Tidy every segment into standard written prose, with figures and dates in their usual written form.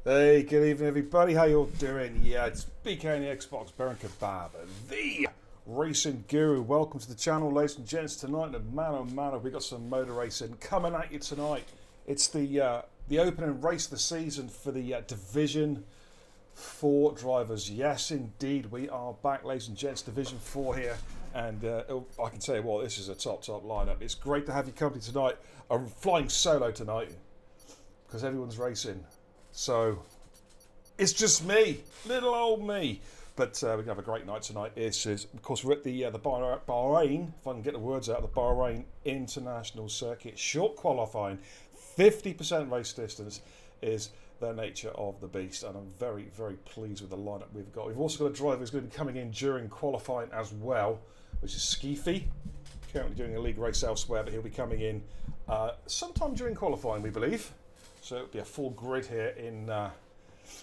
Hey, good evening everybody, how you all doing? Yeah, it's BK and the Xbox Baron Kebab, the racing guru. Welcome to the channel, ladies and gents. Tonight, man oh man, we got some motor racing coming at you tonight. It's the opening race of the season for the Division 4 drivers. Yes, indeed, we are back, ladies and gents, Division 4 here. And I can tell you what, this is a top lineup. It's great to have you company tonight. I'm flying solo tonight because everyone's racing. So it's just me, little old me. But we're going to have a great night tonight. Of course, we're at the Bahrain, if I can get the words out, the Bahrain International Circuit. Short qualifying, 50% race distance is the nature of the beast. And I'm very, very pleased with the lineup we've got. We've also got a driver who's going to be coming in during qualifying as well, which is Skeefy. Currently doing a league race elsewhere, but he'll be coming in sometime during qualifying, we believe. So it'll be a full grid here in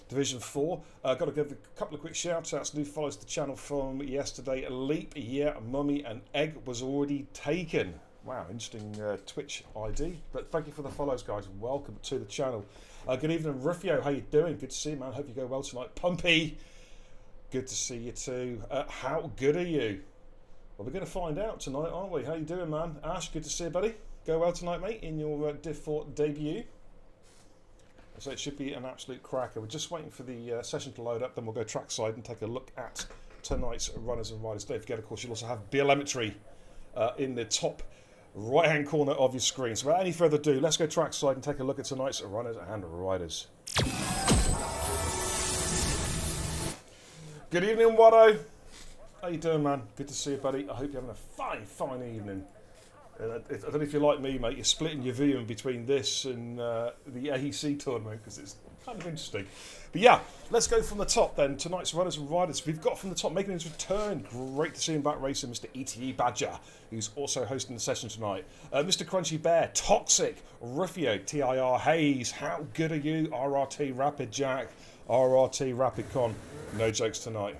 Division 4. Got to give a couple of quick shout outs. New follows the channel from yesterday. A leap, yeah, mummy, and egg was already taken. Wow, interesting Twitch ID. But thank you for the follows, guys. Welcome to the channel. Good evening, Rufio. How you doing? Good to see you, man. Hope you go well tonight. Pumpy, good to see you too. How good are you? Well, we're going to find out tonight, aren't we? How you doing, man? Ash, good to see you, buddy. Go well tonight, mate, in your Div 4 debut. So it should be an absolute cracker. We're just waiting for the session to load up, then we'll go trackside and take a look at tonight's runners and riders. Don't forget, of course, you'll also have telemetry in the top right hand corner of your screen. So without any further ado, let's go trackside and take a look at tonight's runners and riders. Good evening, Watto. How you doing, man? Good to see you, buddy. I hope you're having a fine evening. I don't know if you're like me, mate. You're splitting your viewing between this and the AEC tournament because it's kind of interesting. But yeah, let's go from the top then. Tonight's runners and riders. We've got from the top making his return. Great to see him back racing, Mr. ETE Badger, who's also hosting the session tonight. Mr. Crunchy Bear, Toxic, Ruffio, TIR Hayes. How good are you? RRT Rapid Jack, RRT Rapid Con. No jokes tonight.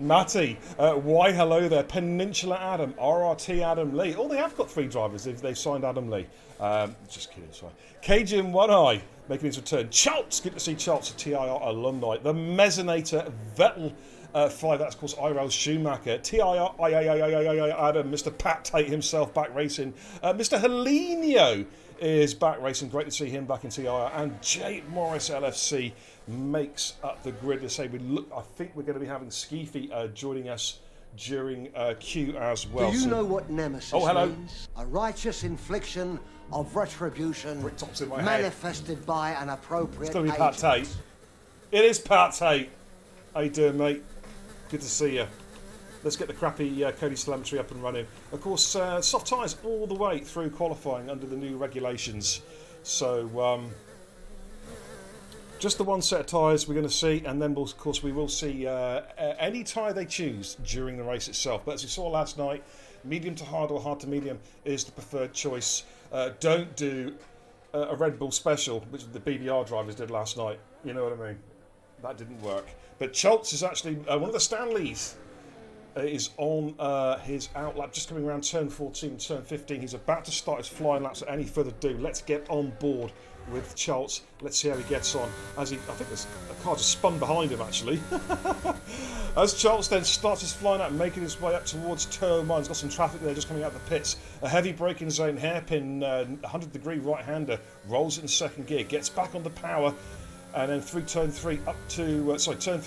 Matty, why hello there, Peninsula Adam, RRT Adam Lee. Oh, they have got 3 drivers. They've signed Adam Lee. Just kidding, sorry. Cajun One Eye making his return. Chaltz, good to see Chaltz, a TIR alumni. The Mesonator Vettel 5, that's of course Irel Schumacher. TIR Adam, Mr. Pat Tate himself back racing. Mr. Helenio is back racing. Great to see him back in TIR. And Jake Morris LFC makes up the grid. To say I think we're going to be having Skeefy joining us during Q as well. Do you know what nemesis means? A righteous infliction of retribution manifested by an appropriate agent. It's going to be Pat Tate. It is Pat Tate. How you doing, mate? Good to see you. Let's get the crappy Cody telemetry up and running. Of course, soft tyres all the way through qualifying under the new regulations. So, just the one set of tyres we're going to see, and then of course we will see any tyre they choose during the race itself. But as we saw last night, medium to hard or hard to medium is the preferred choice. Don't do a Red Bull special, which the BBR drivers did last night. You know what I mean? That didn't work. But Chaltz is actually one of the Stanleys. Is on his outlap, just coming around turn 14, turn 15. He's about to start his flying laps at any further ado. Let's get on board with Chaltz. Let's see how he gets on. I think there's a car just spun behind him actually. As Chaltz then starts his flying lap, making his way up towards turn 1. He's got some traffic there just coming out of the pits. A heavy braking zone, hairpin, 100-degree right-hander, rolls it in second gear, gets back on the power. And then through turn 3 up to turn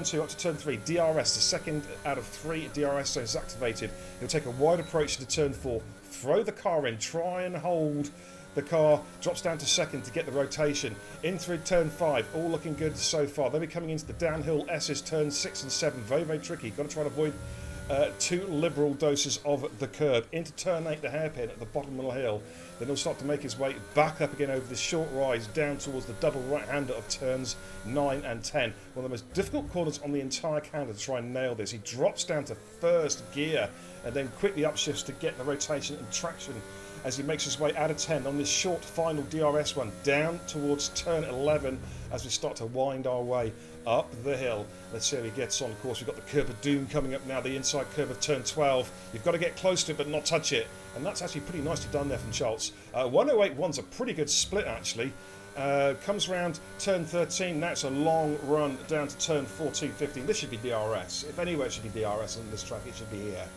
2 up to turn 3, DRS, the second out of 3 DRS zones activated. He'll take a wide approach to turn 4, throw the car in, try and hold the car, drops down to second to get the rotation. In through turn 5, all looking good so far. Then we're coming into the downhill S's, turn 6 and 7, very tricky. Got to try and avoid 2 liberal doses of the curb. Into turn 8, the hairpin at the bottom of the hill. Then he'll start to make his way back up again over this short rise down towards the double right-hander of turns 9 and 10. One of the most difficult corners on the entire calendar to try and nail this. He drops down to first gear and then quickly upshifts to get the rotation and traction as he makes his way out of 10 on this short final DRS run down towards turn 11 as we start to wind our way up the hill. Let's see how he gets on. Of course, we've got the curve of doom coming up now, the inside curve of turn 12. You've got to get close to it but not touch it, and that's actually pretty nicely done there from Chaltz. 108.1's a pretty good split actually. Comes round turn 13, now it's a long run down to turn 14, 15. This should be DRS. If anywhere it should be DRS on this track, it should be here.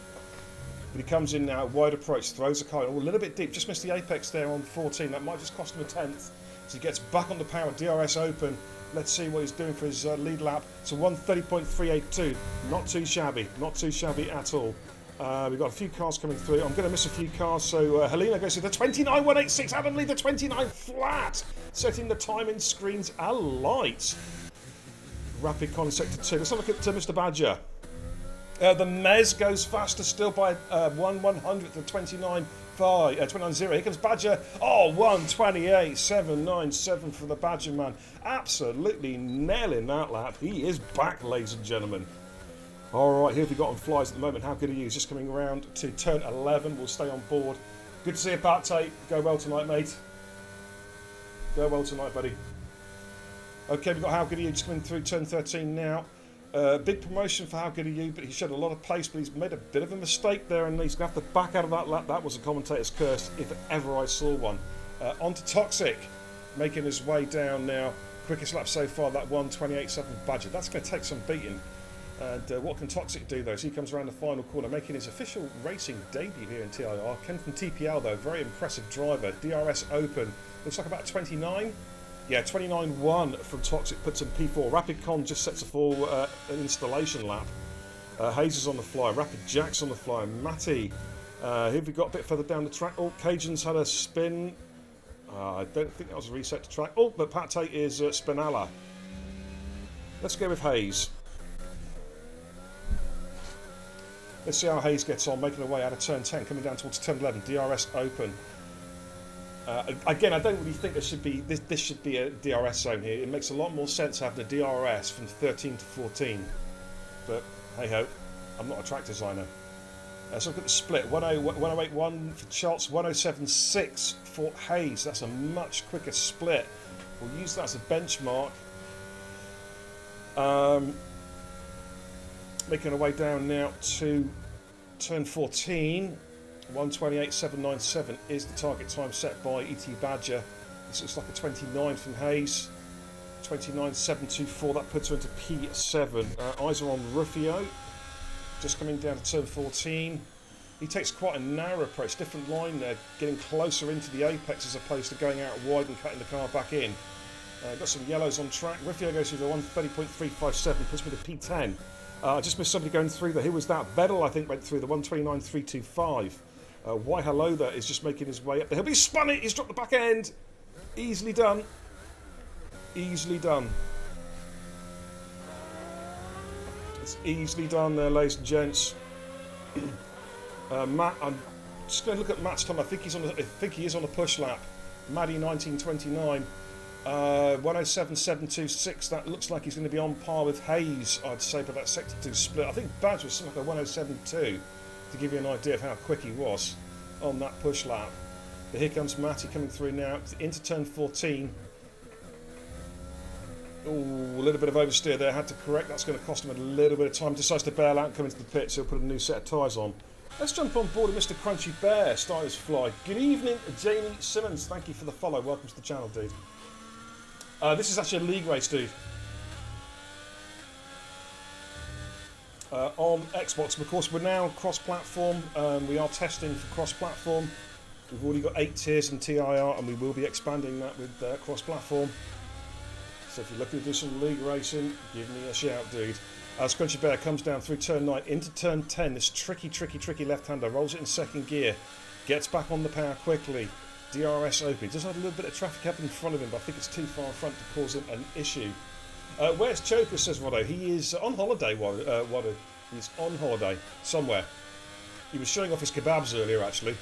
But he comes in now, wide approach, throws the car in, a little bit deep, just missed the apex there on 14. That might just cost him a 10th. So he gets back on the power, DRS open. Let's see what he's doing for his lead lap. So 1:30.382, not too shabby at all. We've got a few cars coming through. I'm going to miss a few cars, so Helena goes to the 29.186. Adam Lee, the 29 flat, setting the timing screens alight. Rapid Con sector 2. Let's have a look at Mr. Badger. The Mez goes faster still by 1/100th to 29.0. Here comes Badger. Oh, 1:28.797 for the Badger man. Absolutely nailing that lap. He is back, ladies and gentlemen. All right, here we got on flies at the moment. How good are you? He's just coming around to turn 11. We'll stay on board. Good to see you, Pat Tate. Go well tonight, mate. Go well tonight, buddy. Okay, we've got How Good Are You just coming through turn 13 now. Big promotion for How Good Are You, but he showed a lot of pace, but he's made a bit of a mistake there, and he's going to have to back out of that lap. That was a commentator's curse, if ever I saw one. On to Toxic, making his way down now. Quickest lap so far, that 1:28.7 Badger. That's going to take some beating. And what can Toxic do, though, as he comes around the final corner, making his official racing debut here in TIR. Ken from TPL, though, very impressive driver. DRS open, looks like about 29. Yeah, 29.1 from Toxic, puts in P4. Rapid Con just sets a full installation lap. Hayes is on the fly, Rapid Jack's on the fly, Matty Here we got a bit further down the track. Oh, Cajun's had a spin. I don't think that was a reset to track. Oh, but Pate is Spinella. Let's go with Hayes. Let's see how Hayes gets on, making her way out of turn 10, coming down towards turn 11. DRS open. Again, I don't really think there should be this should be a DRS zone here. It makes a lot more sense having a DRS from 13 to 14. But hey ho, I'm not a track designer. So I've got the split 1081 for Charles, 1076 for Hayes. That's a much quicker split. We'll use that as a benchmark. Making our way down now to turn 14. 128.797 is the target time set by ET Badger. This looks like a 29 from Hayes. 29.724, that puts her into P7. Eyes are on Rufio. Just coming down to turn 14. He takes quite a narrow approach, different line there, getting closer into the apex as opposed to going out wide and cutting the car back in. Got some yellows on track. Rufio goes through the 130.357, puts me to P10. I just missed somebody going through there. Who was that? Vettel, I think, went through the 129.325. Why Hello there is just making his way up there. He'll be spun it. He's dropped the back end. Easily done. Easily done. It's easily done there, ladies and gents. Matt, I'm just going to look at Matt's time. I think he is on a push lap. Maddie 1929. 107.726. That looks like he's going to be on par with Hayes, I'd say, by that sector 2 split. I think Badge was something like a 107.2 to give you an idea of how quick he was on that push lap. But here comes Matty coming through now into turn 14. Oh, a little bit of oversteer there. Had to correct. That's going to cost him a little bit of time. Decides to bail out and come into the pit, so he'll put a new set of tyres on. Let's jump on board with Mr. Crunchy Bear. Start his fly. Good evening, Jamie Simmons. Thank you for the follow. Welcome to the channel, dude. This is actually a league race, dude. On Xbox, of course, we're now cross-platform. We are testing for cross-platform. We've already got 8 tiers in TIR, and we will be expanding that with cross-platform. So if you're looking to do some league racing, give me a shout, dude. As Crunchy Bear comes down through turn 9 into turn 10, this tricky left-hander, rolls it in second gear, gets back on the power quickly. DRS open. Does have a little bit of traffic up in front of him, but I think it's too far in front to cause him an issue. Where's Choker, says Roddo? He is on holiday, Roddo. He's on holiday somewhere. He was showing off his kebabs earlier, actually.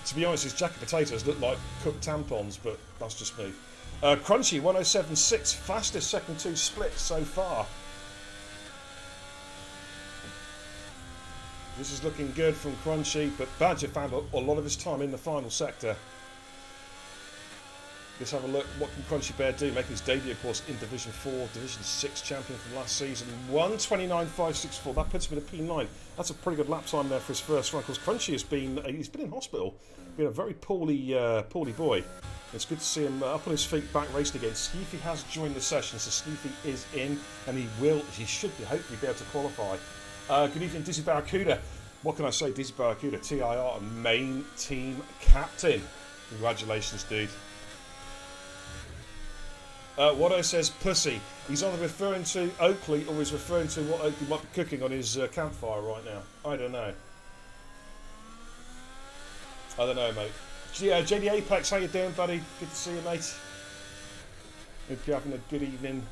To be honest, his jacket potatoes look like cooked tampons, but that's just me. Crunchy, 107.6, fastest second 2 split so far. This is looking good from Crunchy, but Badger found a lot of his time in the final sector. Let's have a look. What can Crunchy Bear do? Making his debut, of course, in Division 4, Division 6 champion from last season. 129.564. That puts him at a P9. That's a pretty good lap time there for his first run. Of course, Crunchy has been in hospital. Been a very poorly boy. It's good to see him up on his feet, back racing again. Skeefy has joined the session, so Skeefy is in, and he should hopefully be able to qualify. Good evening, Dizzy Barracuda. What can I say, Dizzy Barracuda? TIR main team captain. Congratulations, dude. Watto says pussy. He's either referring to Oakley or he's referring to what Oakley might be cooking on his campfire right now. I don't know. I don't know, mate. JD Apex, how you doing, buddy? Good to see you, mate. Hope you're having a good evening.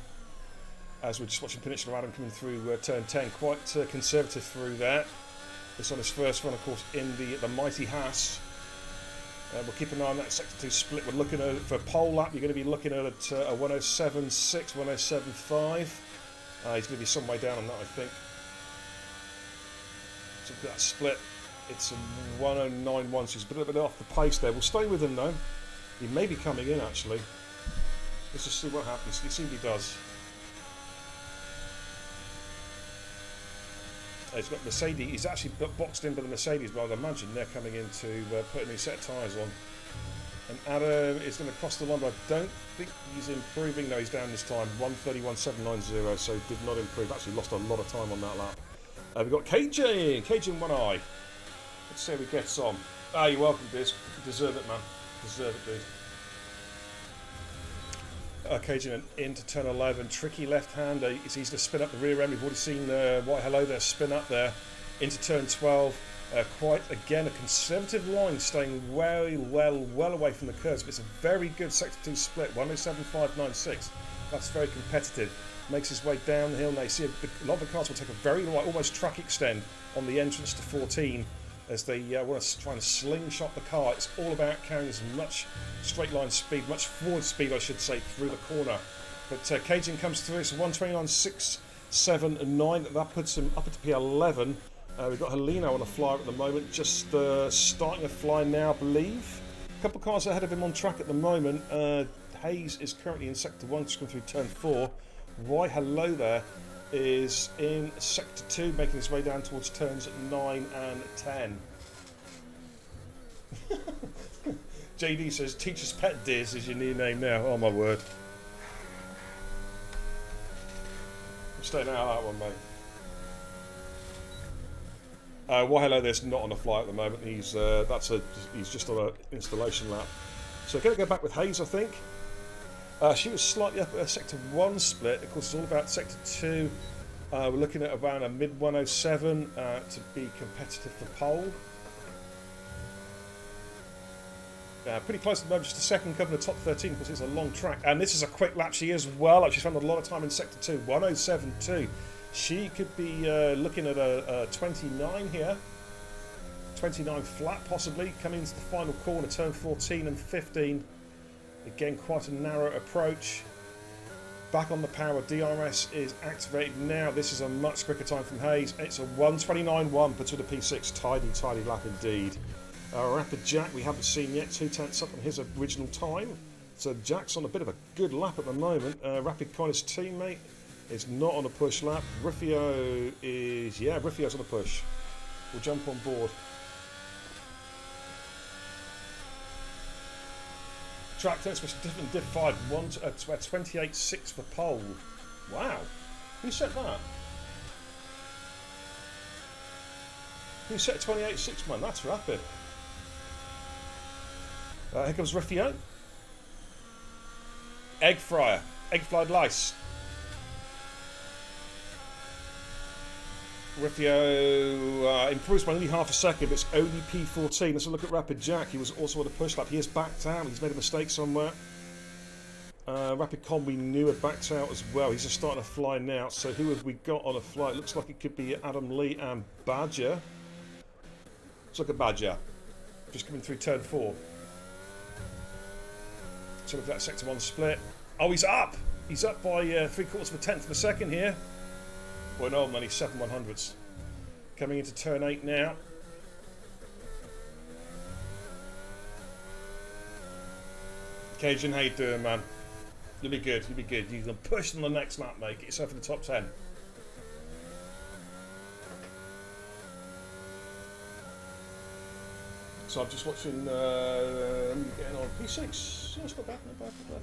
As we're just watching Peninsula Adam coming through turn 10. Quite conservative through there. This on his first run, of course, in the mighty Haas. We'll keep an eye on that sector 2 split. We're looking at, for a pole lap, you're going to be looking at a 107.6, 107.5. He's going to be some way down on that, I think. So that split, it's a 109.1, so he's a little bit off the pace there. We'll stay with him, though. He may be coming in, actually. Let's just see what happens. You see what he does. He's got Mercedes. He's actually boxed in by the Mercedes, but I'd imagine they're coming in to put a new set of tyres on. And Adam is going to cross the line, but I don't think he's improving. No, he's down this time. 131.790, so did not improve. Actually lost a lot of time on that lap. We've got Cajun One Eye. Let's see how he gets on. You're welcome, Biz. You deserve it, man. Deserve it, dude. Cajun into turn 11, tricky left hander. It's easy to spin up the rear end. We've already seen White Hello there spin up there into turn 12. Quite, again, a conservative line, staying well away from the curves, but it's a very good Sector 2 split, 107.596. That's very competitive. Makes his way down the hill now. You see a lot of the cars will take a very light, almost track extend on the entrance to 14 as they want to try and slingshot the car. It's all about carrying as much straight line speed, much forward speed, I should say, through the corner. But Cajun comes through, so 129.6, 7 and 9. That puts him up into P11. We've got Heleno on a flyer at the moment, just starting a fly now, I believe. A couple of cars ahead of him on track at the moment. Hayes is currently in Sector 1, just going through Turn 4. Why Hello there is in Sector 2, making his way down towards Turns 9 and 10. JD says, Teacher's Pet Diz is your new name now. Oh my word. I'm staying out of that one, mate. Why Hello there's not on a fly at the moment. He's just on an installation lap. So going to go back with Hayes, I think. She was slightly up at a Sector 1 split. Of course, it's all about Sector 2. We're looking at around a mid 107 to be competitive for pole. Pretty close at the moment, just a second covering the top 13 because it's a long track. And this is a quick lap she as well. She's spent a lot of time in Sector 2, 107.2. She could be looking at a 29 here. 29 flat possibly, coming into the final corner, turn 14 and 15. Again, quite a narrow approach. Back on the power, DRS is activated now. This is a much quicker time from Hayes. It's a 129.1, puts with a P6. Tidy lap indeed. Rapid Jack, we haven't seen yet. 2/10 up on his original time. So Jack's on a bit of a good lap at the moment. Rapid Connor's teammate is not on a push lap. Rufio is... yeah, Rufio's on a push. We'll jump on board. Track test was different diff 5, 28.6 for pole. Wow. Who set that? Who set 28.6, man? That's rapid. Here comes Rufio. Egg fryer. Egg fried lice. Rufio improves by nearly half a second, but it's only P14. Let's have a look at Rapid Jack. He was also on a push lap. He has backed out. He's made a mistake somewhere. Rapid Con we knew had backed out as well. He's just starting to fly now. So who have we got on a fly? It looks like it could be Adam Lee and Badger. Let's look at Badger. Just coming through turn 4. So look at that Sector 1 split. Oh, he's up! He's up by 3/4 of a tenth of a second here. Well, no, only 7/100ths. Coming into turn 8 now. Cajun, how you doing, man? You'll be good, you'll be good. You can push on the next lap, mate. Get yourself in the top 10. So I'm just watching, getting on P6. Yeah, it's not bad, not bad, not bad.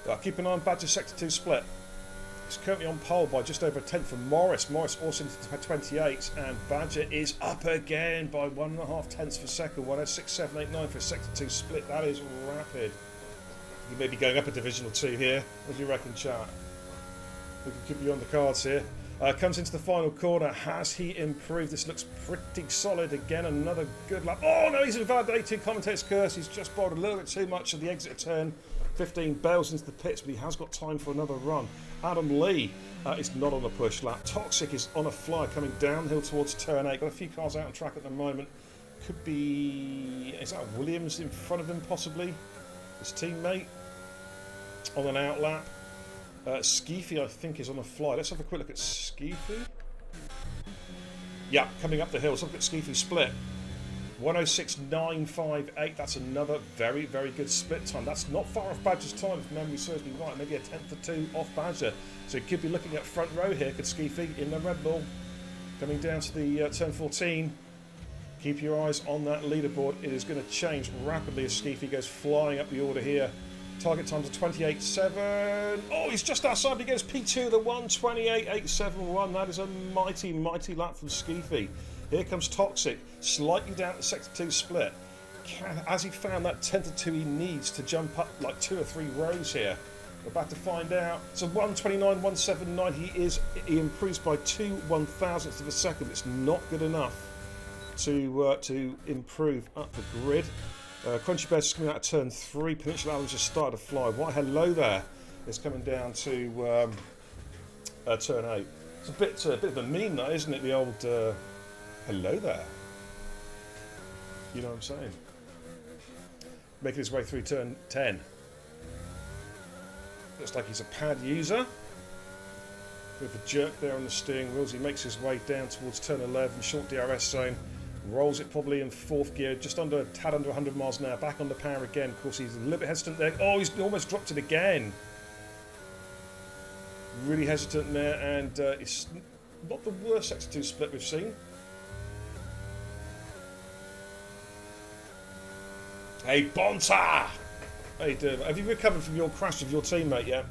Well, keep an eye on Badger Sector 2 split. It's currently on pole by just over a tenth from Morris. Morris also into 28, and Badger is up again by 1.5 tenths per second. 106.789 for a Sector 2 split. That is rapid. You may be going up a division or 2 here. What do you reckon, chat? We can keep you on the cards here. Comes into the final corner. Has he improved? This looks pretty solid. Again, another good lap. Oh no, he's invalidated. Commentator's curse. He's just borrowed a little bit too much of the exit turn. 15 bails into the pits, but he has got time for another run. Adam Lee is not on a push lap. Toxic is on a fly coming downhill towards turn 8. Got a few cars out on track at the moment. Could be... is that Williams in front of him possibly? His teammate on an out lap. Skeefy I think is on a fly. Let's have a quick look at Skeefy. Yeah, coming up the hill. Let's look at Skeefy split. 106.958. That's another very, very good split time. That's not far off Badger's time, if memory serves me right. Maybe a tenth or 2 off Badger. So you could be looking at front row here. Could Skeefy in the Red Bull. Coming down to the turn 14. Keep your eyes on that leaderboard. It is going to change rapidly as Skeefy goes flying up the order here. Target times are 28.7. Oh, he's just outside. He goes P2, the 128.871. That is a mighty, mighty lap from Skeefy. Here comes Toxic, slightly down the Sector 2 split. Has he found that tenth or 2 he needs to jump up like 2 or 3 rows here? We're about to find out. So 129.179. He improves by 2/1000ths of a second. It's not good enough to improve up the grid. Crunchy Bear's just coming out of turn 3. Peninsula Islands just started to fly. Why, hello there. It's coming down to turn 8. It's a bit of a meme, that, isn't it? The old hello there. You know what I'm saying? Making his way through turn 10. Looks like he's a pad user. Bit of a jerk there on the steering wheels. He makes his way down towards turn 11, short DRS zone. Rolls it probably in 4th gear, just under a tad under 100 miles an hour. Back on the power again. Of course, he's a little bit hesitant there. Oh, he's almost dropped it again. Really hesitant there, and it's not the worst Sector 2 split we've seen. Hey, Bonta! How you doing? Have you recovered from your crash with your teammate yet?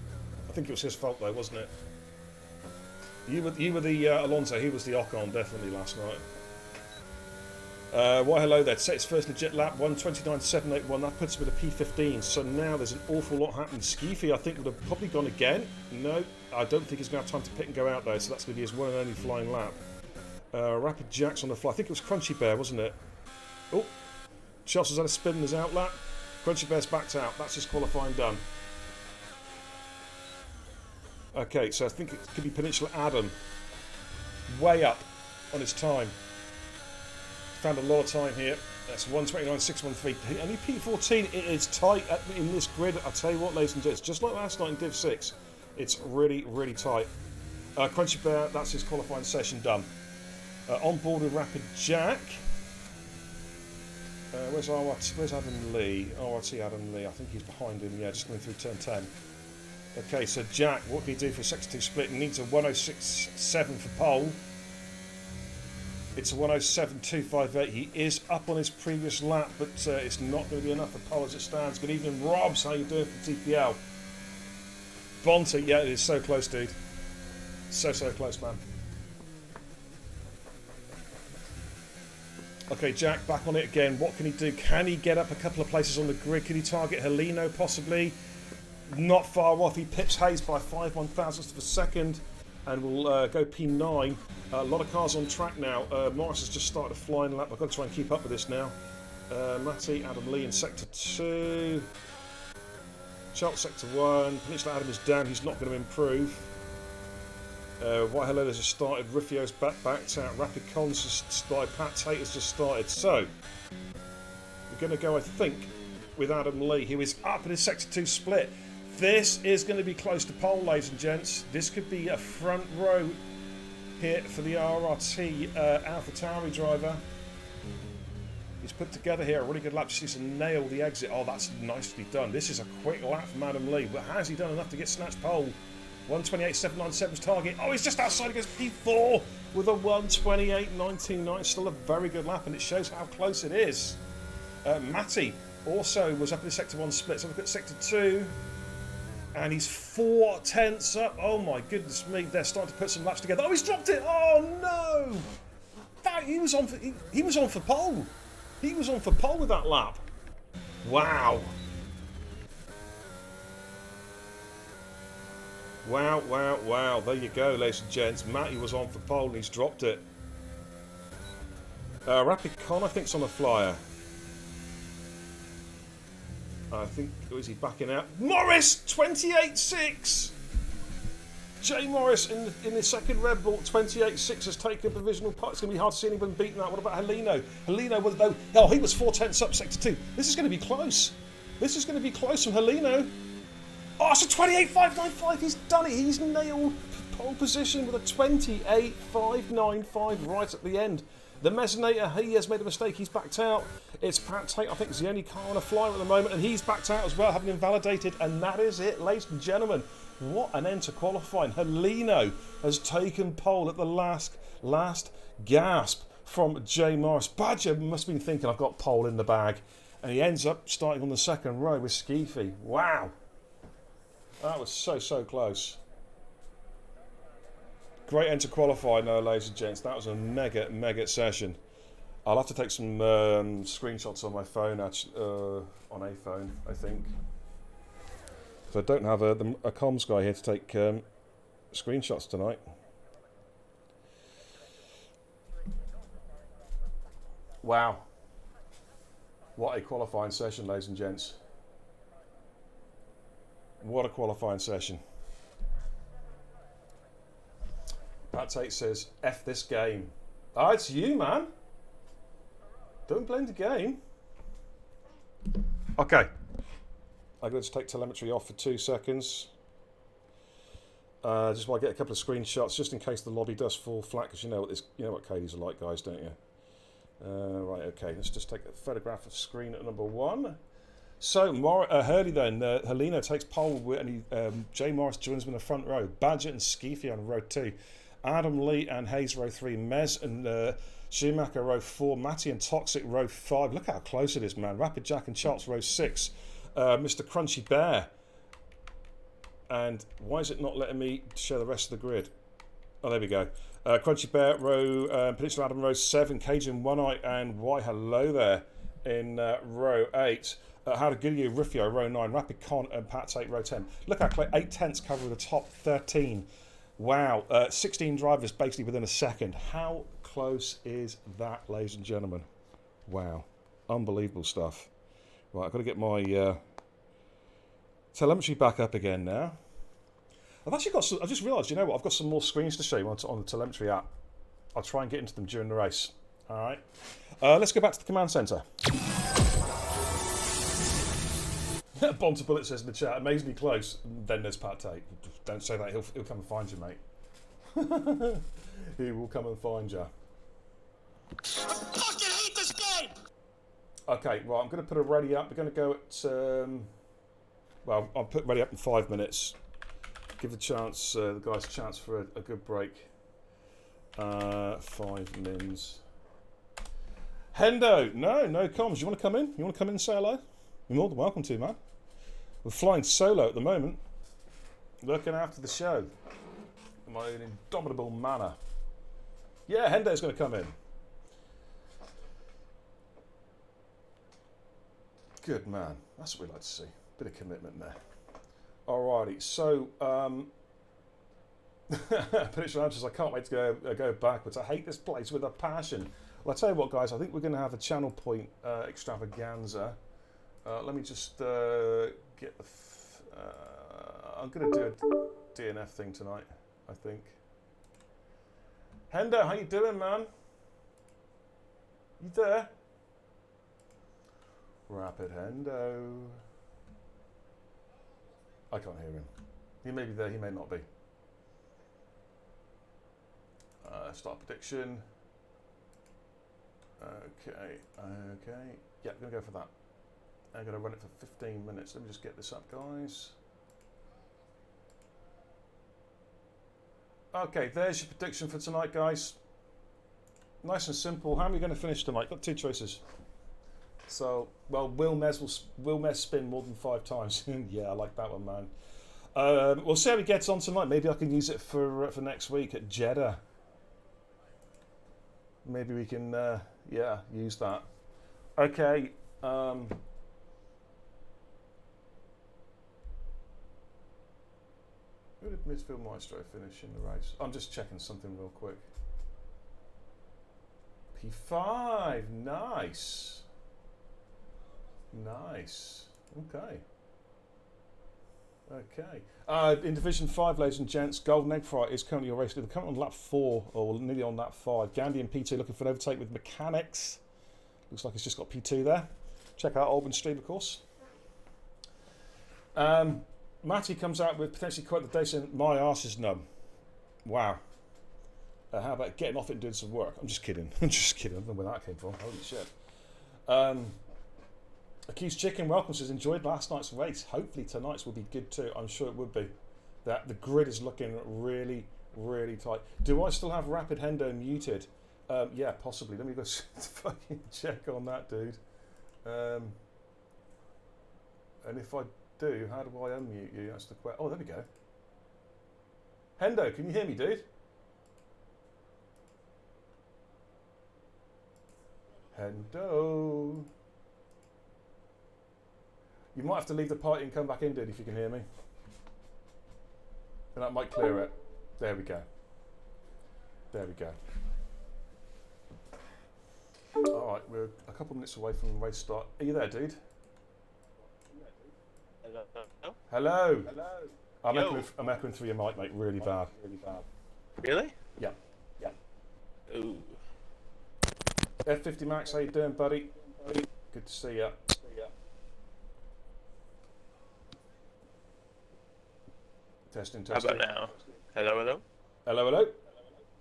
I think it was his fault though, wasn't it? You were the Alonso, he was the Ocon definitely last night. Why hello there. To set its first legit lap, 129.781. That puts him at a P15. So now there's an awful lot happening. Skeefy, I think, would have probably gone again. No, I don't think he's going to have time to pit and go out though. So that's going to be his one and only flying lap. Rapid Jack's on the fly. I think it was Crunchy Bear, wasn't it? Oh, Chelsea's had a spin in his out lap. Crunchy Bear's backed out. That's his qualifying done. Okay, so I think it could be Peninsula Adam. Way up on his time. Found a lot of time here. That's 129.613. Only P14. It is tight in this grid. I'll tell you what, ladies and gents, just like last night in Div 6, it's really, really tight. Crunchy Bear, that's his qualifying session done. On board with Rapid Jack. Where's Adam Lee? RT Adam Lee. I think he's behind him. Yeah, just going through turn 10. Okay, so Jack, what can he do for a Sector 2 split? He needs a 106.7 for pole. It's a 107.258. He is up on his previous lap, but it's not going to be enough for pole as it stands. Good evening, Robs. How you doing from TPL? Bonta, yeah, it is so close, dude. So close, man. Okay, Jack, back on it again. What can he do? Can he get up a couple of places on the grid? Can he target Heleno, possibly? Not far off. He pips Hayes by 5/1000ths of a second and will go P9. A lot of cars on track now. Morris has just started a flying lap. I've got to try and keep up with this now. Matty, Adam Lee in Sector 2. Charles Sector 1. Peninsula Adam is down. He's not going to improve. White Hello has just started. Riffio's backed out. Rapid Cons just started. Pat Tate has just started. So, we're going to go, I think, with Adam Lee, who is up in his Sector 2 split. This is going to be close to pole, ladies and gents. This could be a front row hit for the RRT AlphaTauri driver. He's put together here a really good lap just to nail the exit. Oh, that's nicely done. This is a quick lap from Adam Lee. But has he done enough to get snatched pole? 128.797's target. Oh, he's just outside against P4 with a 128.199. Still a very good lap, and it shows how close it is. Matty also was up in the Sector 1 split. So look at Sector 2. And he's 4/10 up. Oh my goodness me! They're starting to put some laps together. Oh, he's dropped it! Oh no! He was on for pole. He was on for pole with that lap. Wow! Wow! There you go, ladies and gents. Matty was on for pole and he's dropped it. Rapid Con, I think, is on a flyer. I think, is he backing out? Morris, 28.6! Jay Morris in the second Red Bull, 28.6 has taken a provisional part. It's going to be hard to see anyone beating that. What about Heleno? Heleno, though, he was 4/10 up Sector 2. This is going to be close. This is going to be close from Heleno. Oh, it's a 28.595. He's done it. He's nailed pole position with a 28.595 right at the end. The Mezzanator, he has made a mistake. He's backed out. It's Pat Tate, I think, is the only car on a flyer at the moment, and he's backed out as well, having invalidated. And that is it, ladies and gentlemen. What an end to qualifying. Heleno has taken pole at the last gasp from Jay Morris. Badger must have been thinking, I've got pole in the bag. And he ends up starting on the second row with Skeefy. Wow. That was so close. Great end to qualify now, ladies and gents. That was a mega session. I'll have to take some screenshots on my phone, actually, on a phone, I think. So I don't have a comms guy here to take screenshots tonight. Wow. What a qualifying session, ladies and gents. What a qualifying session. Pat Tate says, F this game. Ah, it's you, man. Don't blame the game. Okay. I'm going to take telemetry off for 2 seconds. Just while I get a couple of screenshots, just in case the lobby does fall flat, because you know what Katie's are like, guys, don't you? Right, okay. Let's just take a photograph of screen at number 1. So, Hurley then, Helena takes pole, and Jay Morris joins him in the front row. Badger and Skeefy on row 2. Adam Lee and Hayes row 3. Mez and Schumacher row 4. Matty and Toxic row 5. Look how close it is, man. Rapid Jack and Charles row 6. Mr. Crunchy Bear. And why is it not letting me show the rest of the grid? Oh, there we go. Crunchy Bear row, Peninsula Adam row 7. Cajun One Eye and Why Hello there in row 8. How to Good You, Riffio, row 9, Rapid Con and Pat Tate, row 10. Look how close, 8/10 cover the top 13. Wow, 16 drivers basically within a second. How close is that, ladies and gentlemen? Wow, unbelievable stuff. Right, I've got to get my telemetry back up again now. I've actually got some, I just realised, you know what, I've got some more screens to show you on the telemetry app. I'll try and get into them during the race. Alright, let's go back to the command centre. Bonta Bullet says in the chat, amazingly close. Then there's Pat Tate. Don't say that, he'll come and find you, mate. He will come and find you. I fucking hate this game! Okay, right, I'm going to put a ready up. We're going to go at, well, I'll put ready up in 5 minutes. Give the chance, the guys a chance for a good break. 5 mins. Hendo, no comms. You want to come in? You want to come in and say hello? You're more than welcome to, man. We're flying solo at the moment. Looking after the show. In my own indomitable manner. Yeah, Hendo's going to come in. Good man. That's what we like to see. Bit of commitment there. Alrighty, so Peninsula says, I can't wait to go backwards. I hate this place with a passion. Well, I'll tell you what, guys, I think we're going to have a channel point extravaganza. Let me just get the... I'm going to do a DNF thing tonight, I think. Hendo, how you doing, man? You there? Rapid Hendo. I can't hear him. He may be there, he may not be. Start prediction. Okay. Yeah, I'm going to go for that. I'm going to run it for 15 minutes. Let me just get this up, guys. Okay, there's your prediction for tonight, guys. Nice and simple. How are we going to finish tonight? Got 2 choices. So, well, Will Mez spin more than 5 times? Yeah, I like that one, man. We'll see how he gets on tonight. Maybe I can use it for next week at Jeddah. Maybe we can, yeah, use that. Okay. Who did Midfield Maestro finish in the race? I'm just checking something real quick. P5, nice. Nice. Okay. Okay. In Division 5, ladies and gents, Golden Egg Fry is currently your race leader. They're currently on lap 4, or nearly on lap 5. Gandhi and P2 looking for an overtake with mechanics. Looks like it's just got P2 there. Check out Albin stream, of course. Matty comes out with potentially quite the day saying, my arse is numb. Wow. How about getting off it and doing some work? I'm just kidding. I'm just kidding. I don't know where that came from. Holy shit. Accused Chicken welcome says, enjoyed last night's race. Hopefully tonight's will be good too. I'm sure it would be. That the grid is looking really, really tight. Do I still have Rapid Hendo muted? Yeah, possibly. Let me go fucking check on that, dude. And if I do, how do I unmute you? That's the question. Oh, there we go. Hendo, can you hear me, dude? Hendo. You might have to leave the party and come back in, dude, if you can hear me. And that might clear it. There we go. There we go. Alright, we're a couple minutes away from the race start. Are you there, dude? Hello? Hello? I'm echoing through your mic, mate, really bad. Really? Yeah. Ooh. F50 Max, how you doing, buddy? Good to see you. Testing. How about now? Hello? Hello?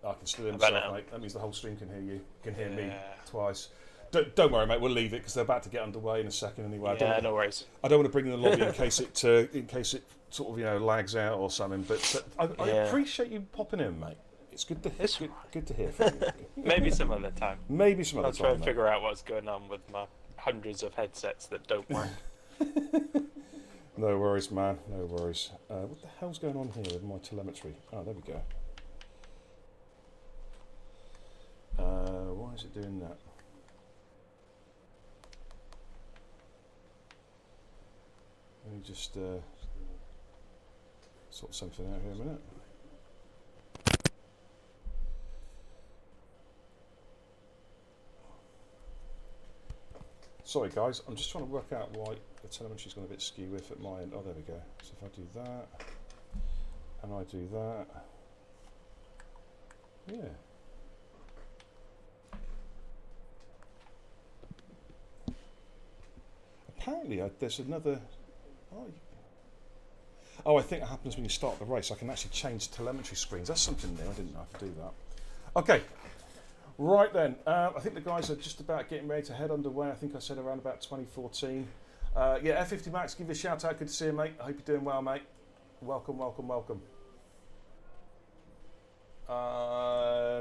I can still hear myself, now? mate. That means the whole stream can hear you. Can hear me twice. Don't worry, mate. We'll leave it because they're about to get underway in a second anyway. No worries. I don't want to bring in the lobby in case it sort of lags out or something. But I appreciate you popping in, mate. It's good to good to hear from you. Maybe some other time. Maybe some other I'll time. try and figure out what's going on with my hundreds of headsets that don't work. No worries, man. No worries. What the hell's going on here with my telemetry? Oh, there we go. Why is it doing that? Let me just sort something out here a minute. Sorry guys, I'm just trying to work out why the telemetry's gone a bit skew with at my end. Oh, there we go. So if I do that, and I do that, yeah. Apparently there's another... Oh, I think it happens when you start the race. I can actually change telemetry screens. That's something new. I didn't know I could do that. Okay. Right then, I think the guys are just about getting ready to head underway. I think I said around about 2014. Yeah, F50 Max, give you a shout out. Good to see you, mate. I hope you're doing well, mate. Welcome.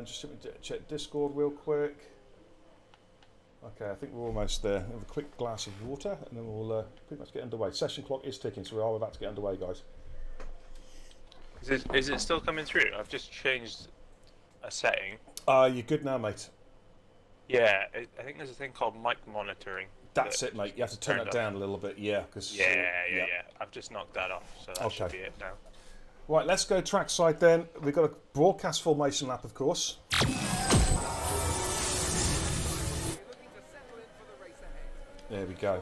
Just let me check Discord real quick. Okay, I think we're almost there. Have a quick glass of water, and then we'll pretty much get underway. Session clock is ticking, so we are about to get underway, guys. Is it still coming through? I've just changed a setting. You're good now, mate. Yeah, I think there's a thing called mic monitoring. That's it, mate. You have to turn that down a little bit, yeah. Yeah. I've just knocked that off, so that should be it now. Right, let's go trackside then. We've got a broadcast formation lap, of course. There we go.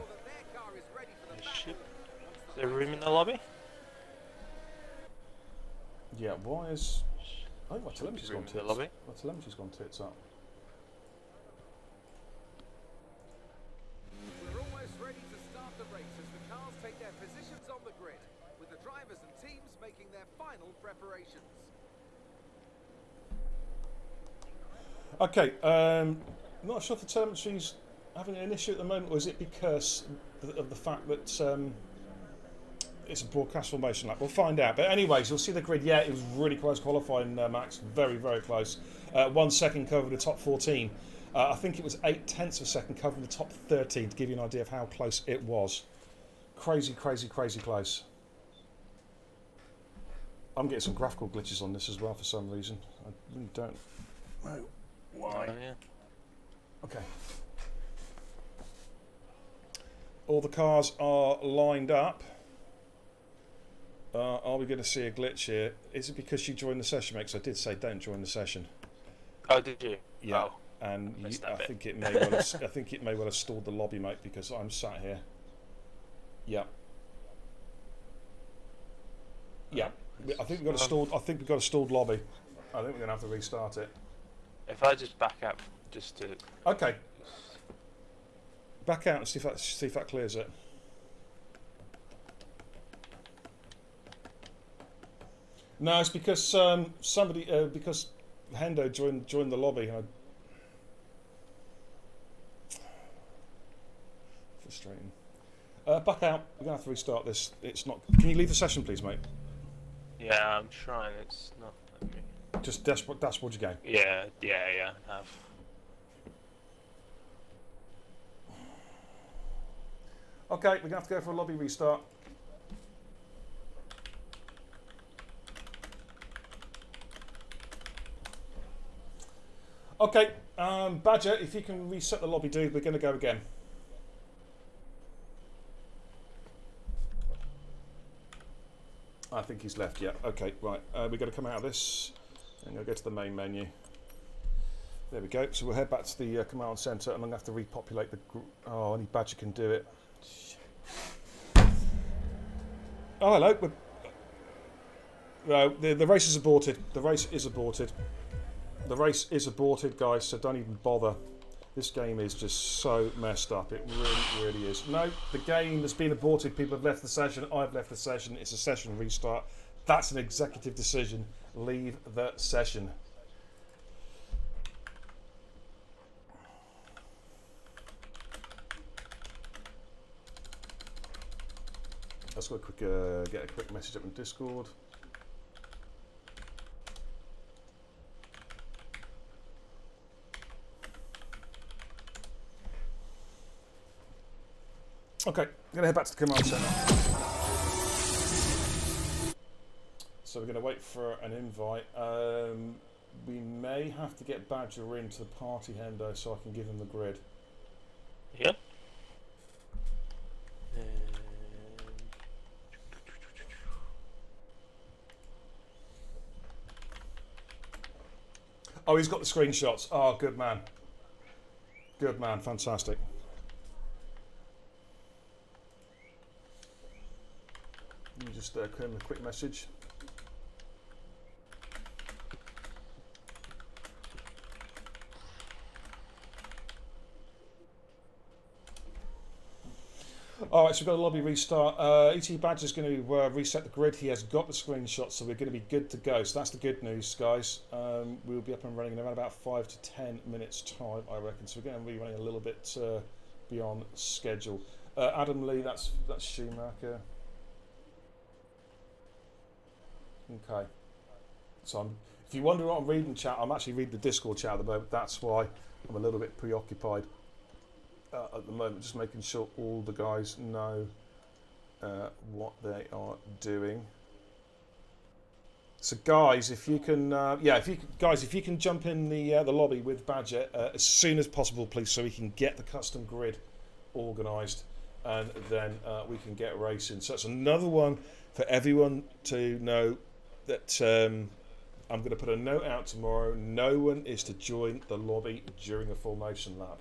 Is there room in the lobby? Yeah, why is... Oh, my telemetry's gone tits. Lobby? My telemetry's gone tits up. We're almost ready to start the race as the cars take their positions on the grid, with the drivers and teams making their final preparations. Okay, not sure if the telemetry's having an issue at the moment, or is it because of the fact that it's a broadcast formation lap? We'll find out. But anyways, you'll see the grid. Yeah, it was really close qualifying, Max. Very, very close. 1 second covering the top 14. I think it was 0.8 of a second covering the top 13 to give you an idea of how close it was. Crazy close. I'm getting some graphical glitches on this as well for some reason. I really don't know why. Oh, yeah. Okay. All the cars are lined up. Are we going to see a glitch here? Is it because you joined the session, mate? 'Cause I did say don't join the session. Oh, did you? Yeah. Oh, And I bit. think it may well have, I think it may well have stalled the lobby, mate, because I'm sat here. Yeah. Yeah. I think we've got a stalled. I think we've got a stalled lobby. I think we're going to have to restart it. If I just back up, just to... Okay. Back out and see if that clears it. No, it's because somebody because Hendo joined the lobby. And frustrating. Back out. We're gonna have to restart this. It's not. Can you leave the session, please, mate? Yeah, I'm trying. It's not letting me. Just dashboard your game. Yeah, I have. Okay, we're gonna have to go for a lobby restart. Okay, Badger, if you can reset the lobby, dude, we're gonna go again. I think he's left, yeah. Okay, right. We've got to come out of this and go to the main menu. There we go. So we'll head back to the command centre, and I'm going to have to repopulate the group. Oh, only Badger can do it. Oh, hello. No, the race is aborted. The race is aborted. The race is aborted, guys, so don't even bother. This game is just so messed up. It really, really is. No, the game has been aborted. People have left the session. I've left the session. It's a session restart. That's an executive decision. Leave the session. Let's go get a quick message up in Discord. Okay, I'm going to head back to the command centre. So we're going to wait for an invite. We may have to get Badger into the party, Hendo, so I can give him the grid. Yeah. Oh, he's got the screenshots. Oh, good man. Good man, fantastic. Let me just put him a quick message. All right, so we've got a lobby restart. ET Badger's going to reset the grid. He has got the screenshots, so we're going to be good to go. So that's the good news, guys. We'll be up and running in around about 5 to 10 minutes' time, I reckon. So we're going to be running a little bit beyond schedule. Adam Lee, that's Schumacher. Okay. So if you wonder what I'm reading, chat, I'm actually reading the Discord chat at the moment. That's why I'm a little bit preoccupied. At the moment, just making sure all the guys know what they are doing. So, guys, if you can, if you can jump in the lobby with Badger as soon as possible, please, so we can get the custom grid organised, and then we can get racing. So, it's another one for everyone to know that I'm going to put a note out tomorrow. No one is to join the lobby during a formation lap.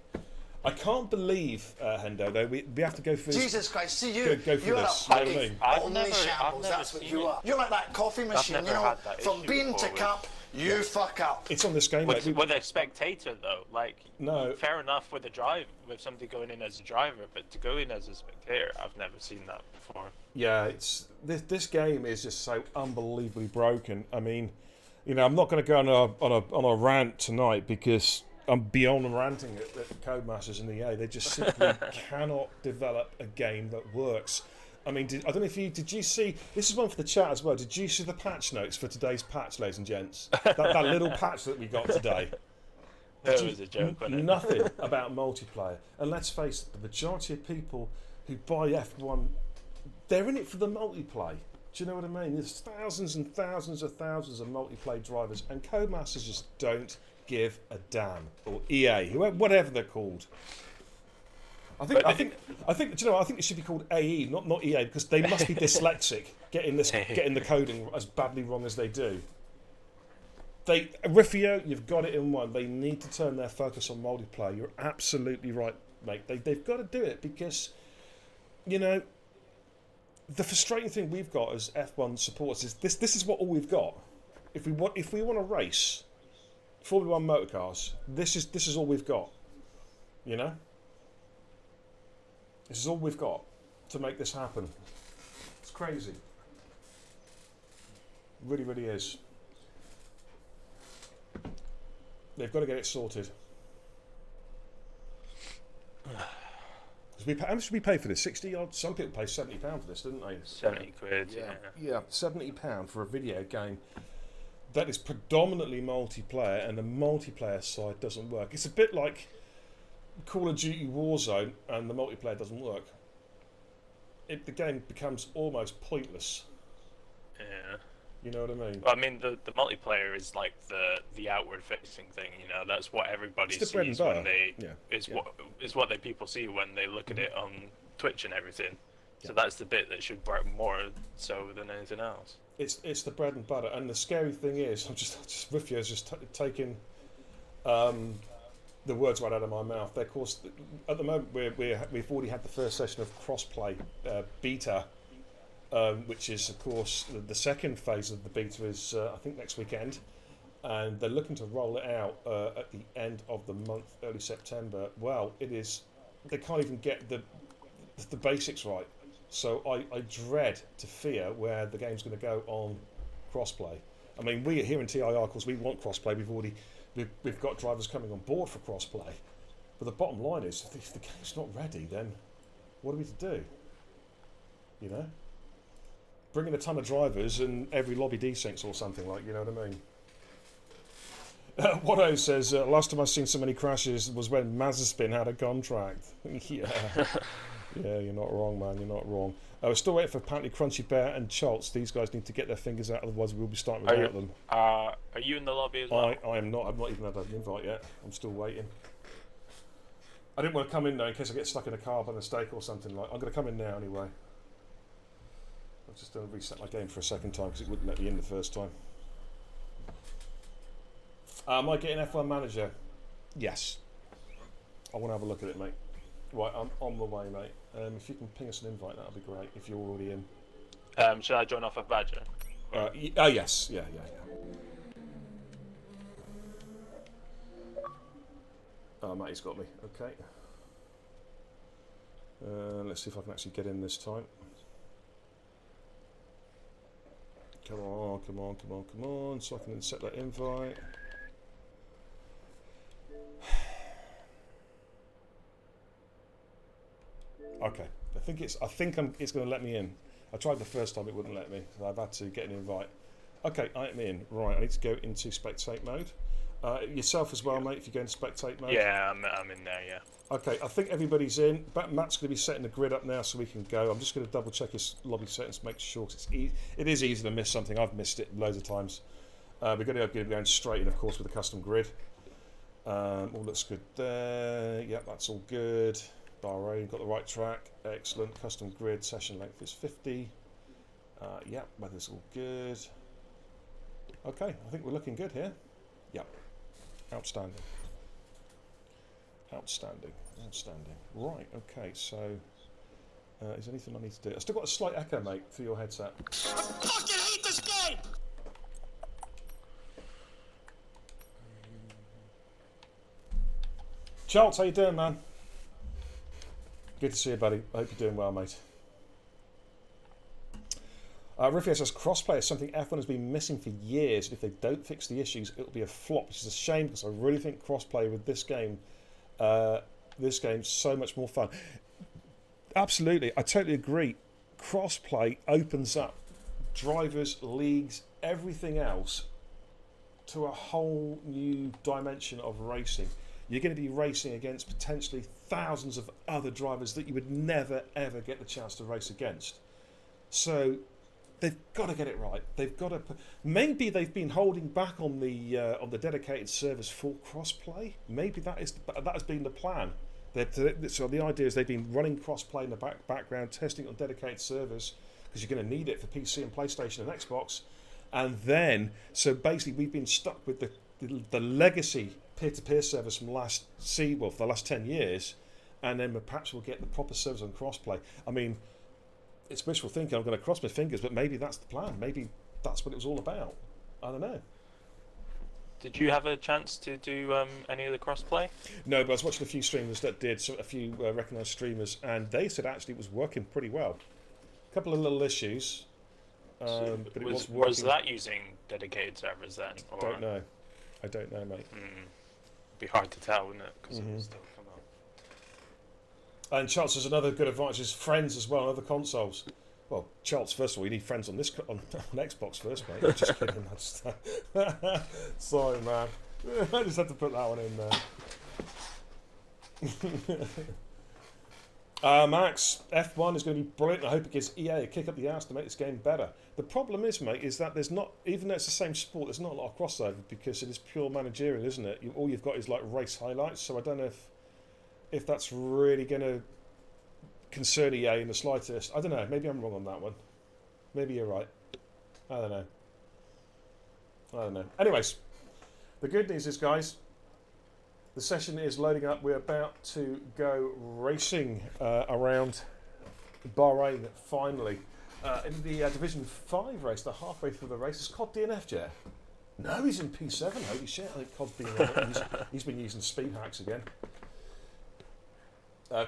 I can't believe, Hendo, though, we have to go through this. Jesus Christ, see you. Go through You're this. a You know what I mean? fucking shambles, that's what you are. You're like that coffee machine, you know, from bean to cup, you fuck up. It's on this game, with, mate. With a spectator, though, like, no. Fair enough with with somebody going in as a driver, but to go in as a spectator, I've never seen that before. Yeah, it's this game is just so unbelievably broken. I mean, you know, I'm not going to go on a rant tonight because I'm beyond ranting at Codemasters and EA. They just simply cannot develop a game that works. I mean, I don't know if did you see, this is one for the chat as well, did you see the patch notes for today's patch, ladies and gents? That little patch that we got today. That was a joke, wasn't it? Nothing about multiplayer. And let's face it, the majority of people who buy F1, they're in it for the multiplayer. Do you know what I mean? There's thousands and thousands of multiplayer drivers, and Codemasters just don't give a damn, or EA, whatever they're called. I think. Do you know? I think it should be called AE, not EA, because they must be dyslexic, getting the coding as badly wrong as they do. Rifio, you've got it in one. They need to turn their focus on multiplayer. You're absolutely right, mate. They've got to do it because, you know, the frustrating thing we've got as F1 supporters is this is what all we've got. If we want to race Formula 1 motorcars, this is all we've got. You know? This is all we've got to make this happen. It's crazy. It really, really is. They've got to get it sorted. How much did we pay for this? 60 odd? Some people pay £70 for this, didn't they? 70 quid, yeah. Yeah, £70 for a video game that is predominantly multiplayer, and the multiplayer side doesn't work. It's a bit like Call of Duty Warzone, and the multiplayer doesn't work. The game becomes almost pointless. Yeah. You know what I mean? Well, I mean, the multiplayer is like the outward facing thing. You know, that's what everybody It's the bread and sees when butter. they is what people see when they look at it on Twitch and everything. So that's the bit that should work more so than anything else. It's the bread and butter, and the scary thing is, I'm just with you, is just taking the words right out of my mouth. Of course, at the moment we've already had the first session of crossplay beta, which is of course the second phase of the beta is I think next weekend, and they're looking to roll it out at the end of the month, early September. Well, they can't even get the basics right. So I dread to fear where the game's going to go on crossplay. I mean, we here in TIR, of course, we want crossplay. We've got drivers coming on board for crossplay. But the bottom line is, if the game's not ready, then what are we to do? You know, bring in a ton of drivers and every lobby desyncs or something like. You know what I mean? Watto says last time I've seen so many crashes was when Mazepin had a contract. Yeah. Yeah, you're not wrong, man. You're not wrong. We're still waiting for apparently Crunchy Bear and Choltz. These guys need to get their fingers out, otherwise we'll be starting without them. Are you in the lobby as well? I am not. I've not even had an invite yet. I'm still waiting. I didn't want to come in though in case I get stuck in a car by mistake or something like. I'm going to come in now anyway. I've just done reset my game for a second time because it wouldn't let me in the first time. Am I getting F1 Manager? Yes. I want to have a look at it, mate. Right, I'm on the way, mate. If you can ping us an invite, that'd be great. If you're already in. Should I join off of Badger? Yes. Yeah. Oh, Matty's got me. Okay. Let's see if I can actually get in this time. Come on. So I can set that invite. Okay, it's going to let me in. I tried the first time, it wouldn't let me, so I've had to get an invite. Okay, I am in. Right, I need to go into spectate mode. Yourself as well, mate, if you go into spectate mode. Yeah, I'm in there, yeah. Okay, I think everybody's in. But Matt's going to be setting the grid up now so we can go. I'm just going to double check his lobby settings to make sure, cause it is easy to miss something. I've missed it loads of times. We're going to be going straight in, of course, with the custom grid. All looks good there. Yep, that's all good. Bahrain, got the right track, excellent. Custom grid, session length is 50. Yep, weather's all good. Okay, I think we're looking good here. Yep, outstanding. Right, okay, so is there anything I need to do? I've still got a slight echo, mate, for your headset. I fucking hate this game! Charles, how you doing, man? Good to see you, buddy. I hope you're doing well, mate. Rufio says crossplay is something F1 has been missing for years. If they don't fix the issues, it'll be a flop, which is a shame because I really think crossplay with this game's so much more fun. Absolutely, I totally agree. Crossplay opens up drivers, leagues, everything else to a whole new dimension of racing. You're going to be racing against potentially thousands of other drivers that you would never ever get the chance to race against. So they've got to get it right. They've got to. Maybe they've been holding back on the dedicated servers for crossplay. Maybe that has been the plan. So the idea is they've been running crossplay in the background, testing it on dedicated servers because you're going to need it for PC and PlayStation and Xbox. And then, so basically, we've been stuck with the legacy peer-to-peer service from for the last 10 years, and then perhaps we'll get the proper service on crossplay. I mean, it's wishful thinking. I'm going to cross my fingers, but maybe that's the plan. Maybe that's what it was all about. I don't know. Did you have a chance to do any of the crossplay? No, but I was watching a few streamers that did, so a few recognised streamers, and they said actually it was working pretty well. A couple of little issues, but it was working. Was that using dedicated servers then? Or? I don't know, mate. Be hard to tell, wouldn't it? Because it was still come out. And Charles has another good advantage: is friends as well on other consoles. Well, Charles, first of all, you need friends on Xbox first, mate. I'm just kidding. Sorry, man. I just had to put that one in there. Max, F1 is going to be brilliant. I hope it gives EA a kick up the arse to make this game better. The problem is, mate, is that there's not, even though it's the same sport, there's not a lot of crossover because it is pure managerial, isn't it? All you've got is like race highlights. So I don't know if that's really going to concern EA in the slightest. I don't know. Maybe I'm wrong on that one. Maybe you're right. I don't know. Anyways, the good news is, guys, the session is loading up. We're about to go racing around Bahrain finally. In the Division 5 race, the halfway through the race. Is COD DNF, Jeff? No, he's in P7. Holy shit! I think COD's he's been using speed hacks again.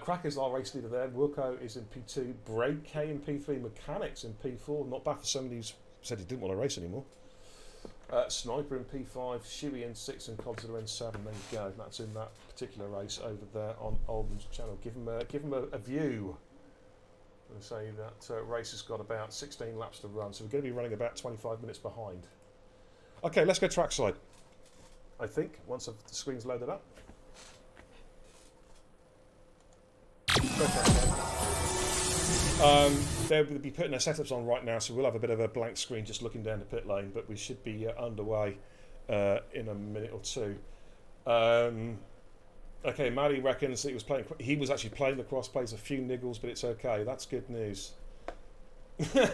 Cracker's our race leader there. Wilco is in P2. Braid K in P3. Mechanics in P4. Not bad for somebody who's said he didn't want to race anymore. Sniper in P5. Shuey in 6 and Codsler in 7. There you go. That's in that particular race over there on Oldham's channel. Give him a view. And say that race has got about 16 laps to run, so we're going to be running about 25 minutes behind. Okay, let's go trackside. I think once the screen's loaded up. They'll be putting their setups on right now, so we'll have a bit of a blank screen just looking down the pit lane, but we should be underway in a minute or two. Okay, Maddie reckons that he was actually playing the crossplays, a few niggles, but it's okay. That's good news.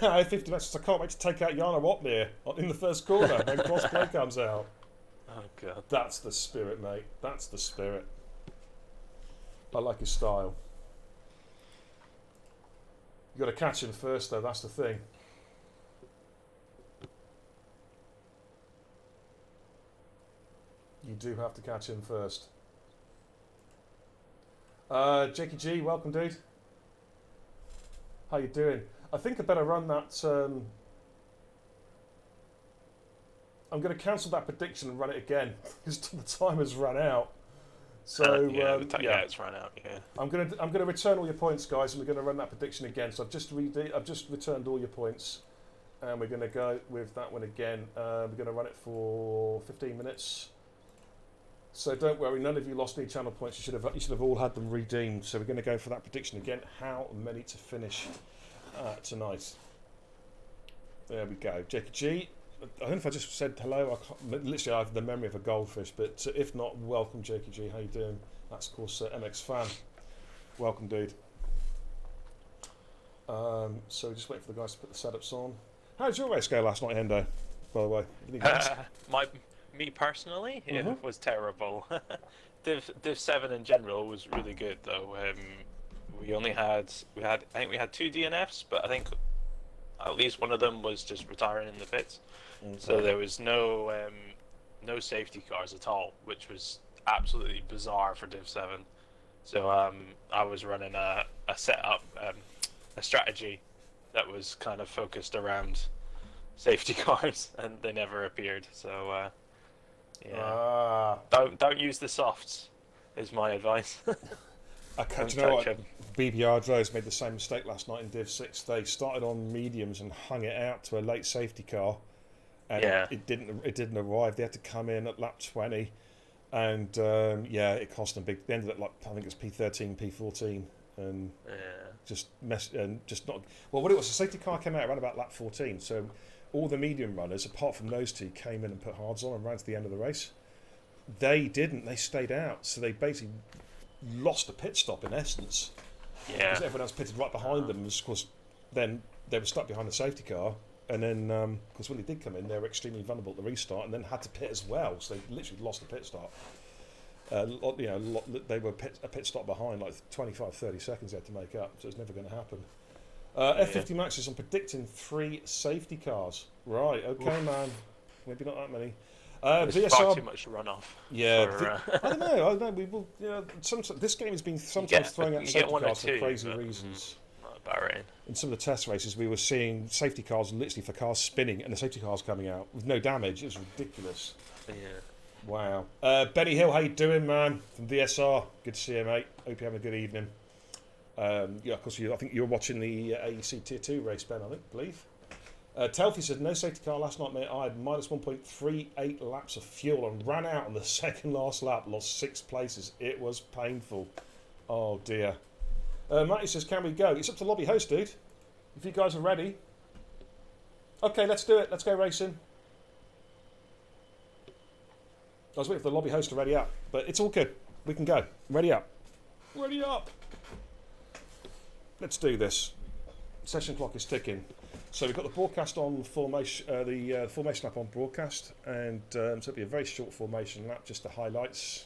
I have 50 matches. I can't wait to take out Yana Watmere in the first corner when crossplay comes out. Oh god. That's the spirit, mate. That's the spirit. I like his style. You got to catch him first, though. That's the thing. You do have to catch him first. Jakey G, welcome, dude. How you doing? I think I better run that. I'm going to cancel that prediction and run it again because the time has run out. So yeah, it's run out. Yeah. I'm gonna return all your points, guys, and we're going to run that prediction again. So I've just returned all your points, and we're going to go with that one again. We're going to run it for 15 minutes. So don't worry, none of you lost any channel points. You should have all had them redeemed. So we're going to go for that prediction again. How many to finish tonight? There we go. Jakey G. I don't know if I just said hello. Literally, I have the memory of a goldfish. But if not, welcome, Jakey G. How you doing? That's of course MX Fan. Welcome, dude. So just wait for the guys to put the setups on. How did your race go last night, Hendo? By the way, Me personally, it was terrible. Div 7 in general was really good though. We had 2 DNFs, but I think at least one of them was just retiring in the pits. Okay. So there was no safety cars at all, which was absolutely bizarre for Div 7. So I was running a setup, a strategy that was kind of focused around safety cars, and they never appeared. So don't use the softs, is my advice. Do you know what? BBR Droves made the same mistake last night in Div 6. They started on mediums and hung it out to a late safety car, and it didn't arrive. They had to come in at lap 20, and it cost them big. They ended up I think it was P13, P14, and just not. Well, what it was, the safety car came out around about lap 14, so all the medium runners, apart from those two, came in and put hards on and ran to the end of the race. They didn't. They stayed out, so they basically lost a pit stop in essence. Yeah. Because everyone else pitted right behind them. Of course, then they were stuck behind the safety car, and then of course when they did come in, they were extremely vulnerable to restart, and then had to pit as well. So they literally lost the pit stop. They were a pit stop behind, like 25, 30 seconds they had to make up. So it's never going to happen. F50 Max is on predicting 3 safety cars. Right, okay, man. Maybe not that many. There's far too much runoff. Yeah, I don't know. We will. This game has been sometimes throwing out safety cars for crazy reasons. Bahrain. In some of the test races, we were seeing safety cars literally for cars spinning and the safety cars coming out with no damage. It was ridiculous. Yeah. Wow. Benny Hill, how you doing, man? From DSR. Good to see you, mate. Hope you're having a good evening. Of course, I think you were watching the AEC Tier 2 race, Ben, I believe. Telfy said, no safety car last night, mate. I had minus 1.38 laps of fuel and ran out on the second last lap. Lost 6 places. It was painful. Oh, dear. Matty says, can we go? It's up to lobby host, dude. If you guys are ready. Okay, let's do it. Let's go racing. I was waiting for the lobby host to ready up. But it's all good. We can go. Ready up. Ready up. let's do this. Session clock is ticking. So we've got the broadcast on formation, the formation lap on broadcast, and so it'll be a very short formation lap, just the highlights.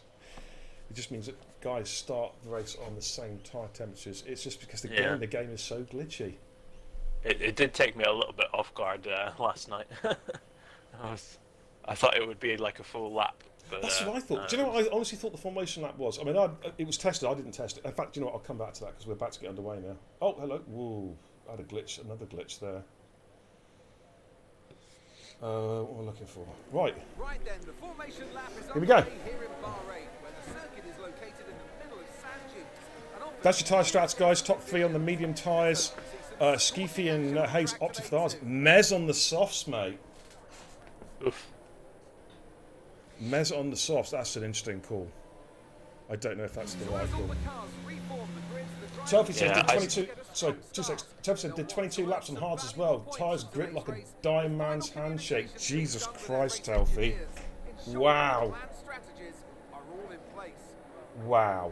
It just means that guys start the race on the same tyre temperatures. It's just because the game is so glitchy. It did take me a little bit off guard last night. I thought it would be like a full lap. But, that's what I thought. Do you know what I honestly thought the formation lap was? I mean, it was tested. I didn't test it. In fact, do you know what? I'll come back to that because we're about to get underway now. Oh, hello. Whoa. I had a glitch. Another glitch there. What am I looking for? Right. Right then, the formation lap is Here we go. here in Bahrain, where the circuit is located in the middle of sand dunes. That's your tyre strats, guys. Top 3 on the medium tyres. Skeefy and Hayes opted for the hards. Mez on the softs, mate. Oof. Mez on the softs. That's an interesting call. I don't know if that's the right call. Telfie said did 22. Sorry, 2 seconds. Telfie said did 22 laps on hards as well. Tyres grip like a dying man's handshake. Jesus Christ, Telfie. Wow. Wow.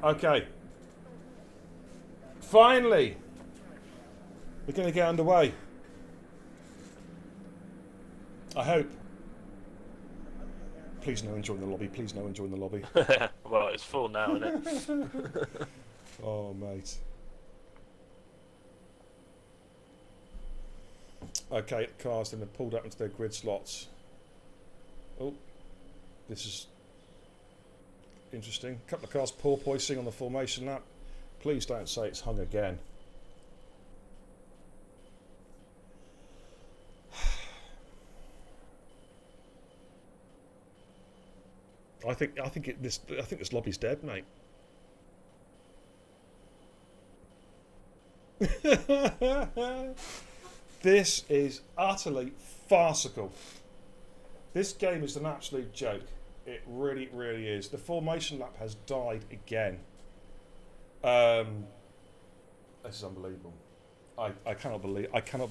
Okay. Finally, we're going to get underway. I hope. Please no one join the lobby. Please no one join the lobby. Well, it's full now, isn't it? Oh, mate. Okay, cars then have pulled up into their grid slots. Oh, this is interesting. A couple of cars porpoising on the formation lap. Please don't say it's hung again. I think this lobby's dead, mate. This is utterly farcical. This game is an absolute joke. It really, really is. The formation lap has died again. This is unbelievable. I cannot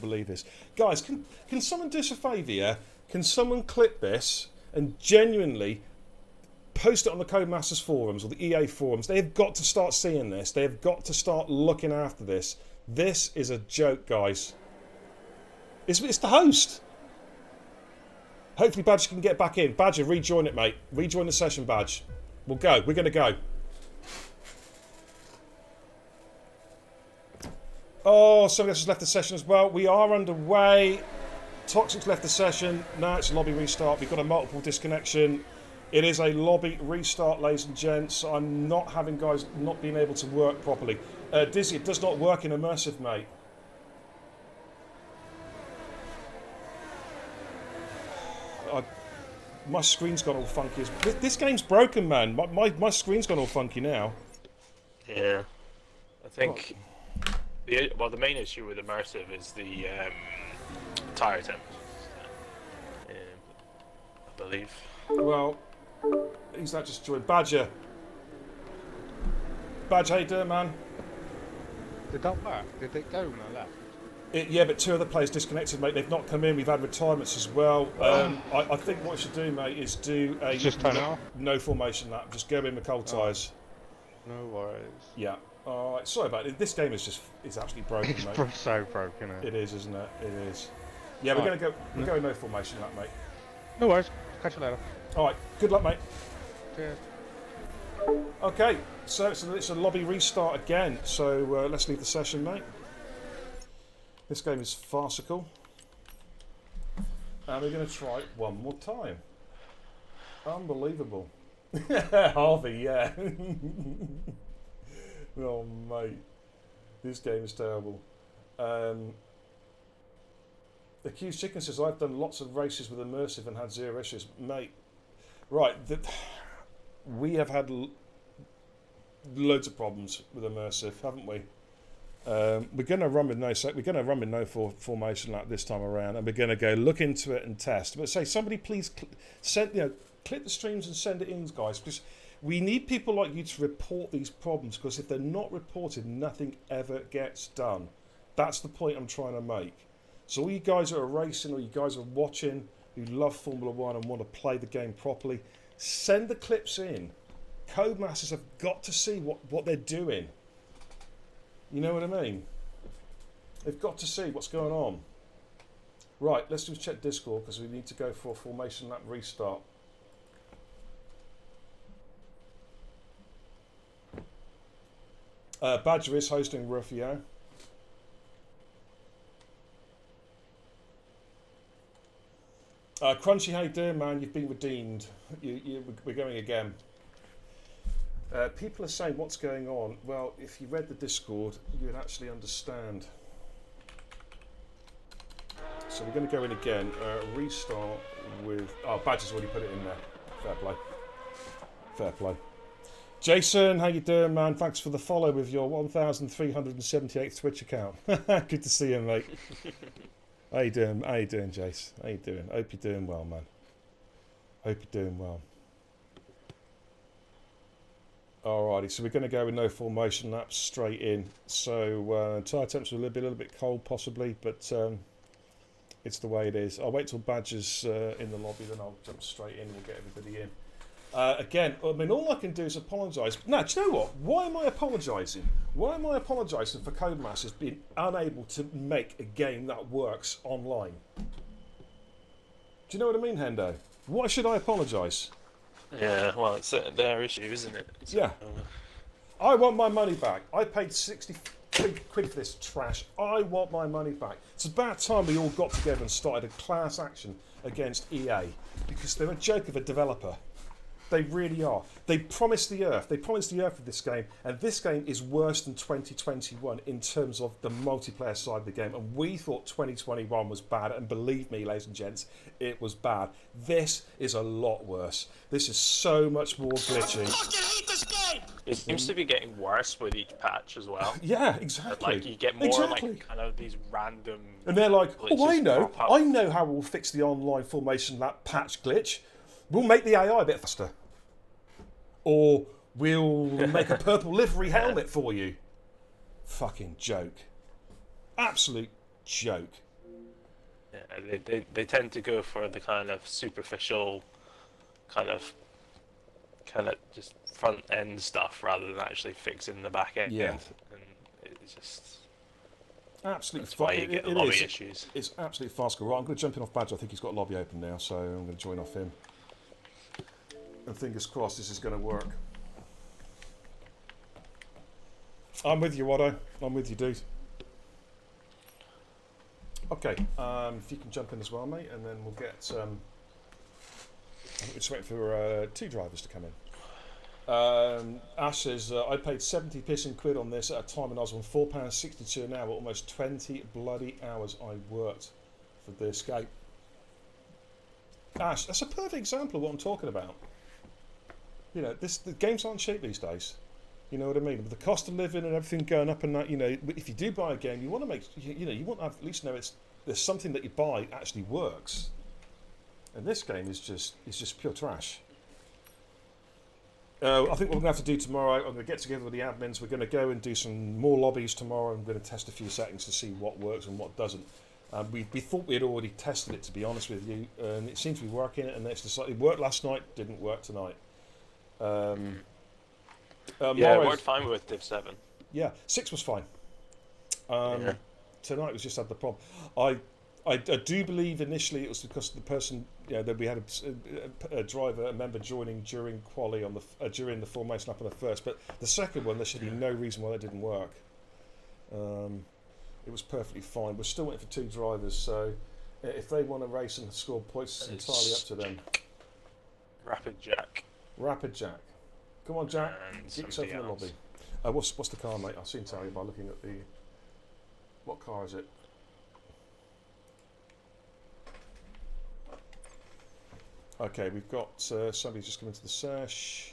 believe this. Guys, can someone do us a favour here? Can someone clip this and genuinely post it on the Codemasters forums or the EA forums? They have got to start seeing this. They have got to start looking after this. This is a joke, guys. It's the host. Hopefully Badger can get back in. Badger, rejoin it, mate. Rejoin the session, Badge. We'll go. We're going to go. Oh, somebody else has left the session as well. We are underway. Toxic's left the session. Now it's a lobby restart. We've got a multiple disconnection. It is a lobby restart, ladies and gents. I'm not having guys not being able to work properly. Dizzy, it does not work in immersive, mate. My screen's gone all funky. This game's broken, man. My screen's gone all funky now. Yeah. I think... the main issue with immersive is the tyre temperatures, I believe. Well, he's not just joined. Badger. Badger, how you doing, man? Did that work? Did it go when I left? Yeah, but 2 other players disconnected, mate. They've not come in. We've had retirements as well. I think what you should do, mate, is do a just turn it off? No formation lap. Just go in with cold tyres. No worries. Yeah. All right. Sorry about it. This game is absolutely broken, mate. It's so broken. It is, isn't it? It is. Yeah, we're going no formation lap, mate. No worries. Catch you later. All right. Good luck, mate. Cheers. Okay. So it's a lobby restart again. So let's leave the session, mate. This game is farcical. And we're going to try it one more time. Unbelievable. Harvey, yeah. Oh, mate. This game is terrible. Accused Chicken says, I've done lots of races with immersive and had 0 issues. Mate, right. We have had loads of problems with immersive, haven't we? We're going to run with no formation lap this time around, and we're going to go look into it and test. But say, somebody please clip the streams and send it in, guys, because we need people like you to report these problems. Because if they're not reported, nothing ever gets done. That's the point I'm trying to make. So all you guys that are racing, or you guys are watching, who love Formula 1 and want to play the game properly, send the clips in. Codemasters have got to see what they're doing. You know what I mean? They've got to see what's going on. Right, let's just check Discord because we need to go for a formation lap restart. Badger is hosting Rufio. Crunchy, how you doing, man? You've been redeemed. We're going again. People are saying, what's going on? Well, if you read the Discord, you would actually understand. So we're going to go in again. Restart with... Oh, Badger's already put it in there. Fair play. Fair play. Jason, how you doing, man? Thanks for the follow with your 1,378th Twitch account. Good to see you, mate. How you doing? How you doing, Jace? How you doing? Hope you're doing well, man. Hope you're doing well. Alrighty, so we're going to go with no formation laps straight in. So tyre temps are a little bit cold, possibly, but it's the way it is. I'll wait till Badger's in the lobby, then I'll jump straight in. We'll get everybody in. Again, I mean, all I can do is apologise. No, do you know what? Why am I apologising? Why am I apologising for Codemasters being unable to make a game that works online? Do you know what I mean, Hendo? Why should I apologise? Yeah, well, it's their issue, isn't it? So, yeah. I want my money back. I paid 60 quid for this trash. I want my money back. It's about time we all got together and started a class action against EA because they're a joke of a developer. They really are. They promised the earth. They promised the earth with this game, and this game is worse than 2021 in terms of the multiplayer side of the game. And we thought 2021 was bad, and believe me, ladies and gents, it was bad. This is a lot worse. This is so much more glitchy. I fucking hate this game! It seems to be getting worse with each patch as well. Yeah, exactly. But, like, you get more like kind of these random. And they're like, oh, I know how we'll fix the online formation lap patch glitch. We'll make the AI a bit faster. Or we'll make a purple livery helmet for you. Fucking joke. Absolute joke. Yeah, they tend to go for the kind of superficial, kind of just front end stuff rather than actually fixing the back end. Yeah. And it's just absolutely fine. It is. Issues. It's absolutely fast. Right, I'm going to jump in off Badger. I think he's got a lobby open now, so I'm going to join off him. And fingers crossed this is going to work. I'm with you, Watto. I'm with you, dude. Okay, if you can jump in as well, mate, and then we'll get... I think we're just waiting for 2 drivers to come in. Ash says, I paid 70 pissing quid on this at a time when I was on £4.62 an hour, almost 20 bloody hours I worked for this game. Ash, that's a perfect example of what I'm talking about. You know, the games aren't cheap these days. You know what I mean? With the cost of living and everything going up and that, you know, if you do buy a game, you want to make, you want to have, at least know there's something that you buy actually works. And this game is just pure trash. I think what we're going to have to do tomorrow, I'm going to get together with the admins. We're going to go and do some more lobbies tomorrow. I'm going to test a few settings to see what works and what doesn't. We thought we had already tested it, to be honest with you, and it seems to be working. And it worked last night, didn't work tonight. Yeah, it worked fine with Div 7. Yeah, 6 was fine. Yeah. Tonight was just had the problem. I do believe initially it was because the person, that we had a driver, a member joining during quali on the during the formation lap on the first, but the second one there should be no reason why that didn't work. It was perfectly fine. We're still waiting for 2 drivers, so if they want to race and score points, it's entirely up to them. Rapid Jack. Rapid Jack. Come on, Jack. Get yourself in the else. lobby. What's the car, mate? I've seen tell you by looking at the... What car is it? Okay, we've got somebody just come into the sesh.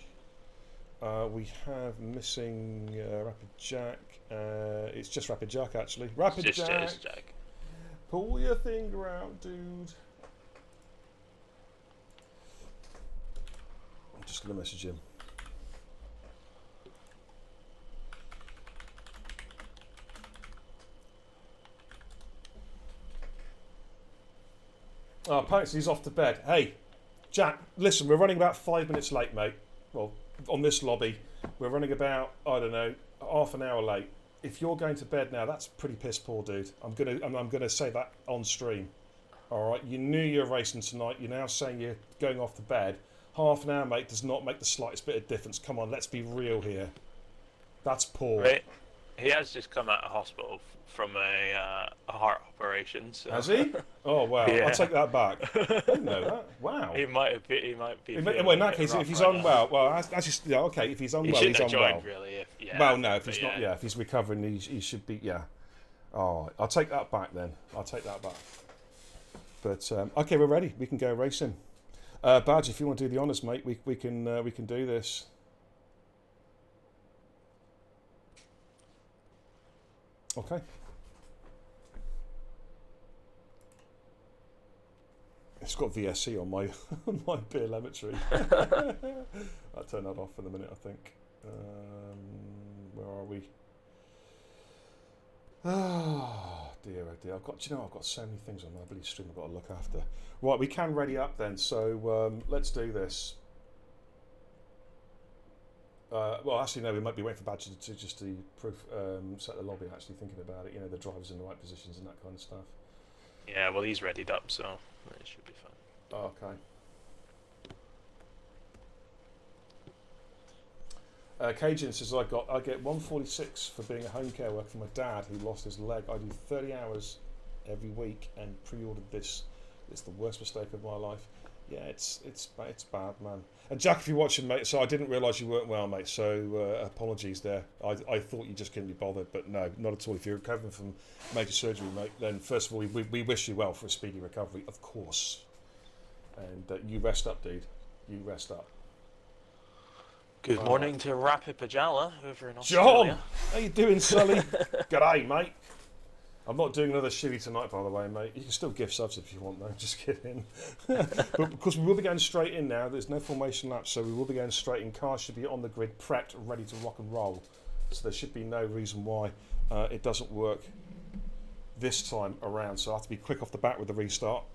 We have missing Rapid Jack. It's just Rapid Jack, actually. Rapid Jack. Pull your finger out, dude. I'm just going to message him. Oh, apparently he's off to bed. Hey, Jack, listen, we're running about 5 minutes late, mate. Well, on this lobby, we're running about, I don't know, half an hour late. If you're going to bed now, that's pretty piss poor, dude. I'm gonna say that on stream. All right, you knew you were racing tonight. You're now saying you're going off to bed. Half an hour, mate, does not make the slightest bit of difference. Come on, let's be real here. That's poor. Right. He has just come out of hospital from a heart operation. So. Has he? Oh wow! Yeah. I'll take that back. I didn't know that. Wow. He might be. Well, in that case, if he's unwell, well, that's just yeah, okay. If he's unwell, he's unwell. Joined, really. Well, no, if he's not, yeah, if he's recovering, he should be, yeah. All right, I'll take that back then. I'll take that back. But okay, we're ready. We can go racing. Badge, if you want to do the honours, mate, we can do this. Okay. It's got VSC on my my telemetry. I'll turn that off in a minute, I think. Where are we? Oh dear, oh dear. I've got so many things on my bloody stream I've got to look after. Right, we can ready up then. So let's do this. Well, actually, no. We might be waiting for Badger to just to set the lobby. Actually, thinking about it, the drivers in the right positions and that kind of stuff. Yeah, well, he's readied up, so it should be fine. Okay. Cajun says I get 146 for being a home care worker for my dad who lost his leg. I do 30 hours every week and pre-ordered this. It's the worst mistake of my life. Yeah, it's bad, man. And Jack, if you're watching, mate, so I didn't realise you weren't well, mate. So apologies there. I thought you just couldn't be bothered, but no, not at all. If you're recovering from major surgery, mate, then first of all, we wish you well for a speedy recovery, of course. And you rest up, dude. You rest up. Good morning to Rapid Pajala over in Australia. John, how you doing, Sully? G'day, mate. I'm not doing another shivvy tonight, by the way, mate. You can still give subs if you want, though. Just kidding. But because we will be going straight in now, there's no formation laps, so we will be going straight in. Cars should be on the grid, prepped, ready to rock and roll. So there should be no reason why it doesn't work this time around. So I have to be quick off the bat with the restart.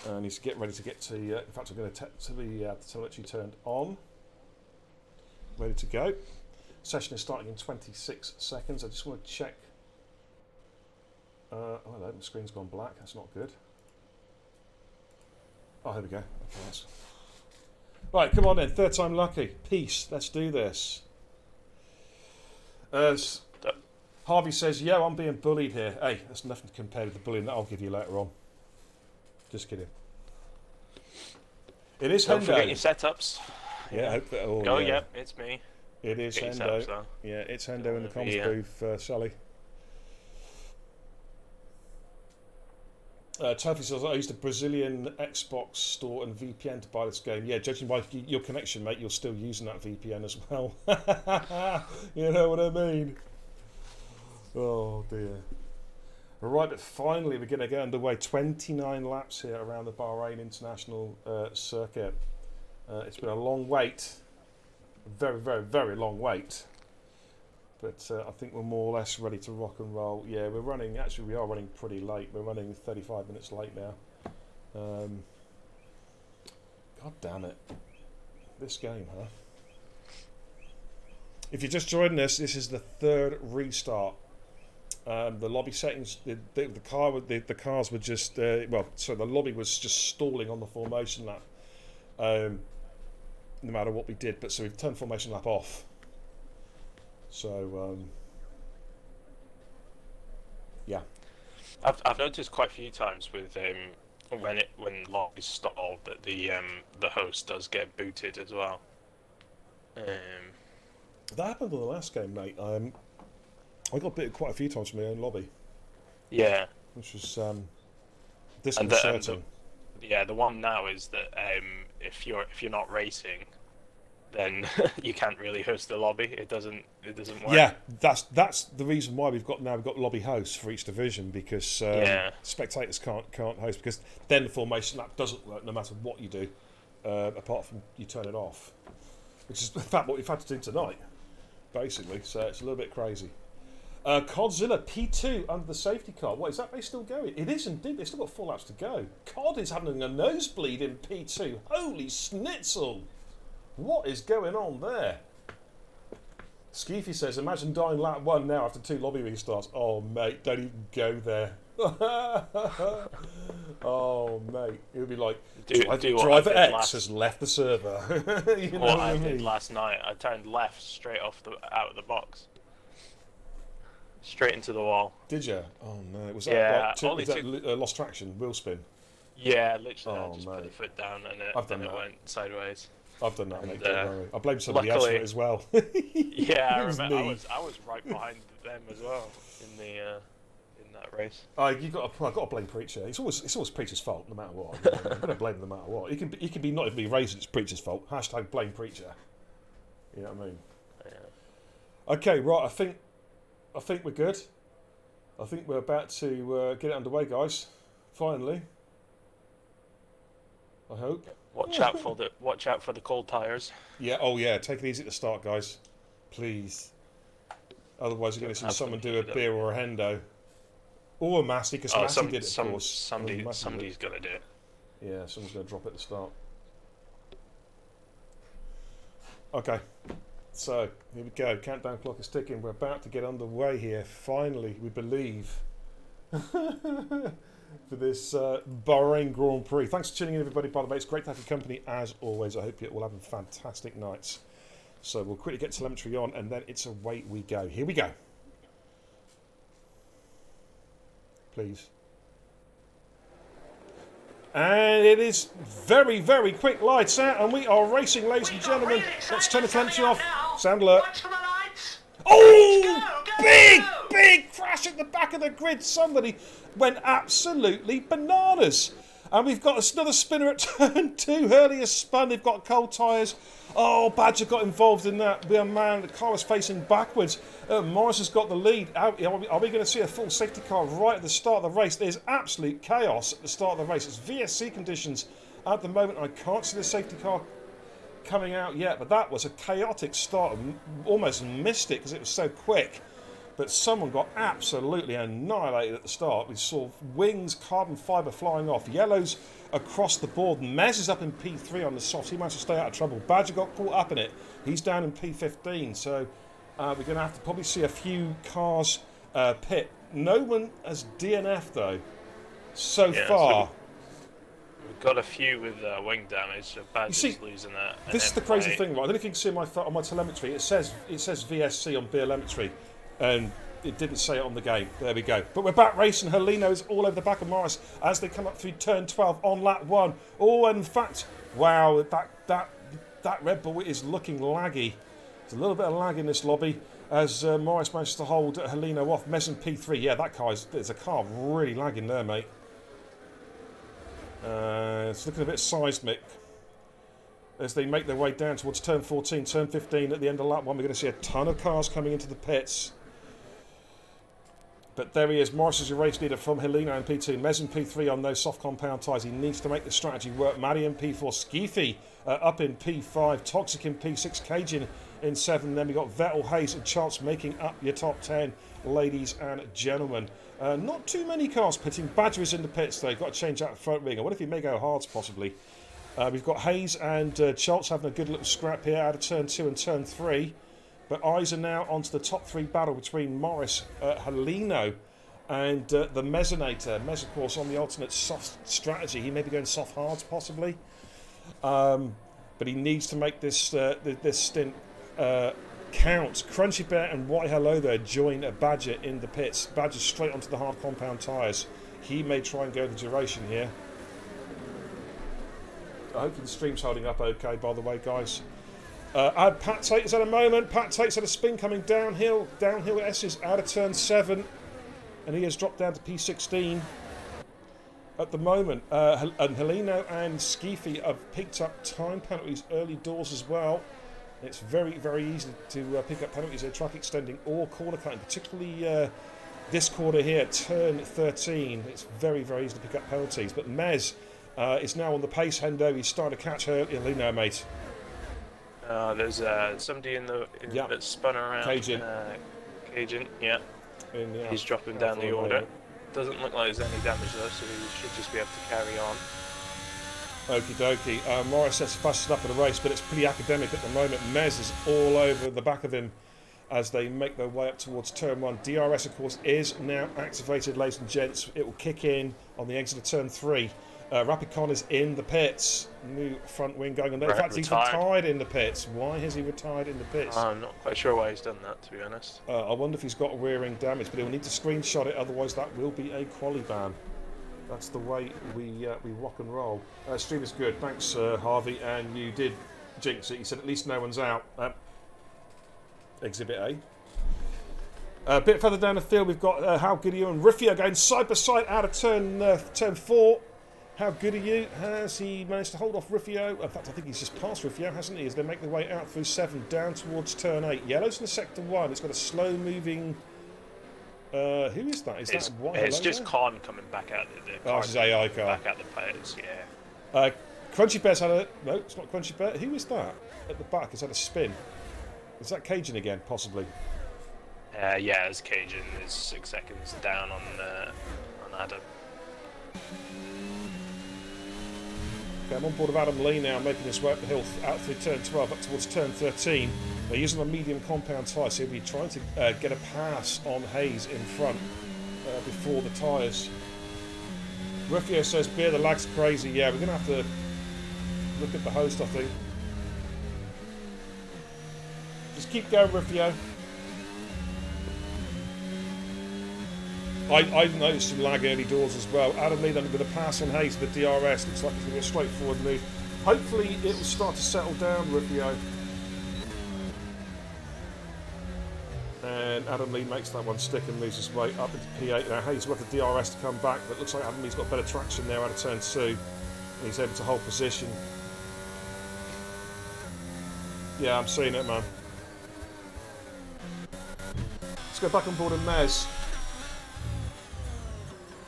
I need to get ready to get to... in fact, I'm going to the telemetry turned on. Ready to go. Session is starting in 26 seconds. I just want to check... oh, hello, the screen's gone black. That's not good. Oh, here we go. Okay, that's... Right, come on then. Third time lucky. Peace. Let's do this. Harvey says, yeah, I'm being bullied here. Hey, that's nothing to compare with the bullying that I'll give you later on. Just kidding. It is Don't Hendo. forget your setups. Yeah, I hope that all... Oh, yeah, it's me. It is Get Hendo. yourself, Yeah, it's Hendo in the comms booth, Sally. Tofi says, I used a Brazilian Xbox store and VPN to buy this game. Yeah, judging by your connection, mate, you're still using that VPN as well. You know what I mean? Oh, dear. Right, but finally we're going to get underway. 29 laps here around the Bahrain International Circuit. It's been a long wait. Very, very, very long wait. But I think we're more or less ready to rock and roll. Yeah, we're running, actually we are running pretty late. We're running 35 minutes late now. God damn it. This game, huh? If you're just joining us, this is the third restart. The lobby settings, the cars were just, so the lobby was just stalling on the formation lap. No matter what we did, but so we've turned formation lap off. So yeah, I've noticed quite a few times with when lobbies stall that the host does get booted as well. That happened in the last game, mate. I got booted quite a few times from my own lobby. Yeah, which was disconcerting. The one now is that if you're not racing, then you can't really host the lobby. It doesn't work. Yeah, that's the reason why we've got lobby hosts for each division, because spectators can't host, because then the formation lap doesn't work no matter what you do, apart from you turn it off, which is in fact what we've had to do tonight, basically. So it's a little bit crazy. Codzilla P2 under the safety car. What is that race still going? It is indeed. They've still got 4 laps to go. Cod is having a nosebleed in P2. Holy schnitzel! What is going on there? Skeefy says, imagine dying lap 1 now after 2 lobby restarts. Oh, mate, don't even go there. Oh, mate. It would be like, driver X has left the server. You know what I did last night, I turned left straight out of the box. Straight into the wall. Did you? Oh, no. Was that, lost traction, wheel spin? Yeah, literally. I just put the foot down and it went sideways. I've done that, mate. Don't worry. I blame somebody else for it as well. Yeah, I remember. I was right behind them as well in that race. I've got to blame Preacher. It's always Preacher's fault, no matter what. I'm going to blame him no matter what. He can be not even be racing. It's Preacher's fault. # blame Preacher. You know what I mean? Yeah. Okay, right. I think we're good. I think we're about to get it underway, guys. Finally. I hope. Watch out for the cold tires. Yeah. Oh yeah. Take it easy at the start, guys. Please. Otherwise, you're going to see someone do a beer or a hendo, or a Massey, because Massey did it, of course. Somebody's going to do it. Yeah. Someone's going to drop it at the start. Okay. So here we go. Countdown clock is ticking. We're about to get underway here. Finally, we believe. For this Bahrain Grand Prix. Thanks for tuning in, everybody. By the way, it's great to have your company as always. I hope you all have fantastic nights. So we'll quickly get telemetry on, and then it's away we go. Here we go. Please. And it is very, very quick lights out, and we are racing, ladies and gentlemen. Let's turn the telemetry off. Sound alert. Oh! Big crash at the back of the grid. Somebody went absolutely bananas. And we've got another spinner at turn 2. Hurley has spun. They've got cold tyres. Oh, Badger got involved in that. The car was facing backwards. Morris has got the lead. Are we going to see a full safety car right at the start of the race? There's absolute chaos at the start of the race. It's VSC conditions at the moment. I can't see the safety car coming out yet, but that was a chaotic start. Almost missed it because it was so quick. But someone got absolutely annihilated at the start. We saw wings, carbon fibre flying off, yellows across the board. Mez is up in P3 on the softs. He managed to stay out of trouble. Badger got caught up in it. He's down in P15. So we're going to have to probably see a few cars pit. No one has DNF though so far. So we've got a few with wing damage. So Badger's losing that. This is the crazy thing, right? I don't know if you can see on my telemetry. It says VSC on telemetry. And it didn't say it on the game. There we go. But we're back racing. Helino's all over the back of Morris as they come up through turn 12 on lap 1. Oh, and in fact, wow, that Red Bull is looking laggy. There's a little bit of lag in this lobby as Morris manages to hold Helino off. Mez in P3. Yeah, there's a car really lagging there, mate. It's looking a bit seismic. As they make their way down towards turn 14, turn 15 at the end of lap 1, we're going to see a ton of cars coming into the pits. But there he is. Morris is your race leader from Helino in P2. Mez in P3 on those soft compound tyres. He needs to make the strategy work. Maddie in P4. Skeefy up in P5. Toxic in P6. Cajun in 7. Then we got Vettel, Hayes and Chance making up your top 10, ladies and gentlemen. Not too many cars pitting. Badger is in the pits though. Got to change out the front wing. I wonder if he may go hards possibly. We've got Hayes and Schultz having a good little scrap here out of turn 2 and turn 3. But eyes are now onto the top 3 battle between Morris, Helino and the Mezzinator. Mez, of course, on the alternate soft strategy. He may be going soft hards possibly. But he needs to make this stint count. Crunchy Bear and White Hello there join Badger in the pits. Badger straight onto the hard compound tyres. He may try and go the duration here. I hope the stream's holding up okay, by the way, guys. Pat Tate is at a moment. Pat Tate's at a spin coming downhill. Downhill S is out of turn 7. And he has dropped down to P16 at the moment. And Helino and Skeefy have picked up time penalties early doors as well. It's very, very easy to pick up penalties in track extending or corner cutting, particularly this corner here, turn 13. It's very, very easy to pick up penalties. But Mez is now on the pace, Hendo. He's starting to catch Helino, mate. There's somebody that spun around. Cajun. Cajun, yeah. He's dropping down the order. Doesn't look like there's any damage though, so he should just be able to carry on. Okie dokie. Morris sets fastest up in the race, but it's pretty academic at the moment. Mez is all over the back of him as they make their way up towards turn 1. DRS, of course, is now activated, ladies and gents. It will kick in on the exit of turn 3. Rapicon is in the pits. New front wing going on there. In fact, he's retired in the pits. Why has he retired in the pits? I'm not quite sure why he's done that, to be honest. I wonder if he's got rear end damage, but he'll need to screenshot it, otherwise that will be a quali ban. That's the way we rock and roll. Stream is good. Thanks, Harvey. And you did jinx it. You said at least no one's out. Exhibit A. A bit further down the field, we've got How Good Are You and Riffio going side by side out of turn 4. How good are you? Has he managed to hold off Riffio? In fact, I think he's just passed Riffio, hasn't he? As they make their way out through 7 down towards turn 8. Yellow's in sector 1. It's got a slow moving. Who is that? Is that White? It's just Con coming back out the car. Oh, it's his AI car. Back out the pits, yeah. Crunchy Bear's had a. No, it's not Crunchy Bear. Who is that? At the back, it's had a spin. Is that Cajun again, possibly? Yeah, it's Cajun. It's 6 seconds down on Adam. Okay, I'm on board of Adam Lee now, making his way up the hill out through turn 12 up towards turn 13. They're using a medium compound tyre, so he'll be trying to get a pass on Hayes in front before the tyres. Riffio says, Beer, the lag's crazy. Yeah, we're going to have to look at the host, I think. Just keep going, Riffio. I've noticed some lag early doors as well. Adam Lee then with a pass on Hayes with the DRS. Looks like it's going to be a straightforward move. Hopefully it will start to settle down, Riffio. And Adam Lee makes that one stick and moves his way up into P8. Now Hayes with the DRS to come back, but it looks like Adam Lee's got better traction there out of turn 2. And he's able to hold position. Yeah, I'm seeing it, man. Let's go back on board and Mez.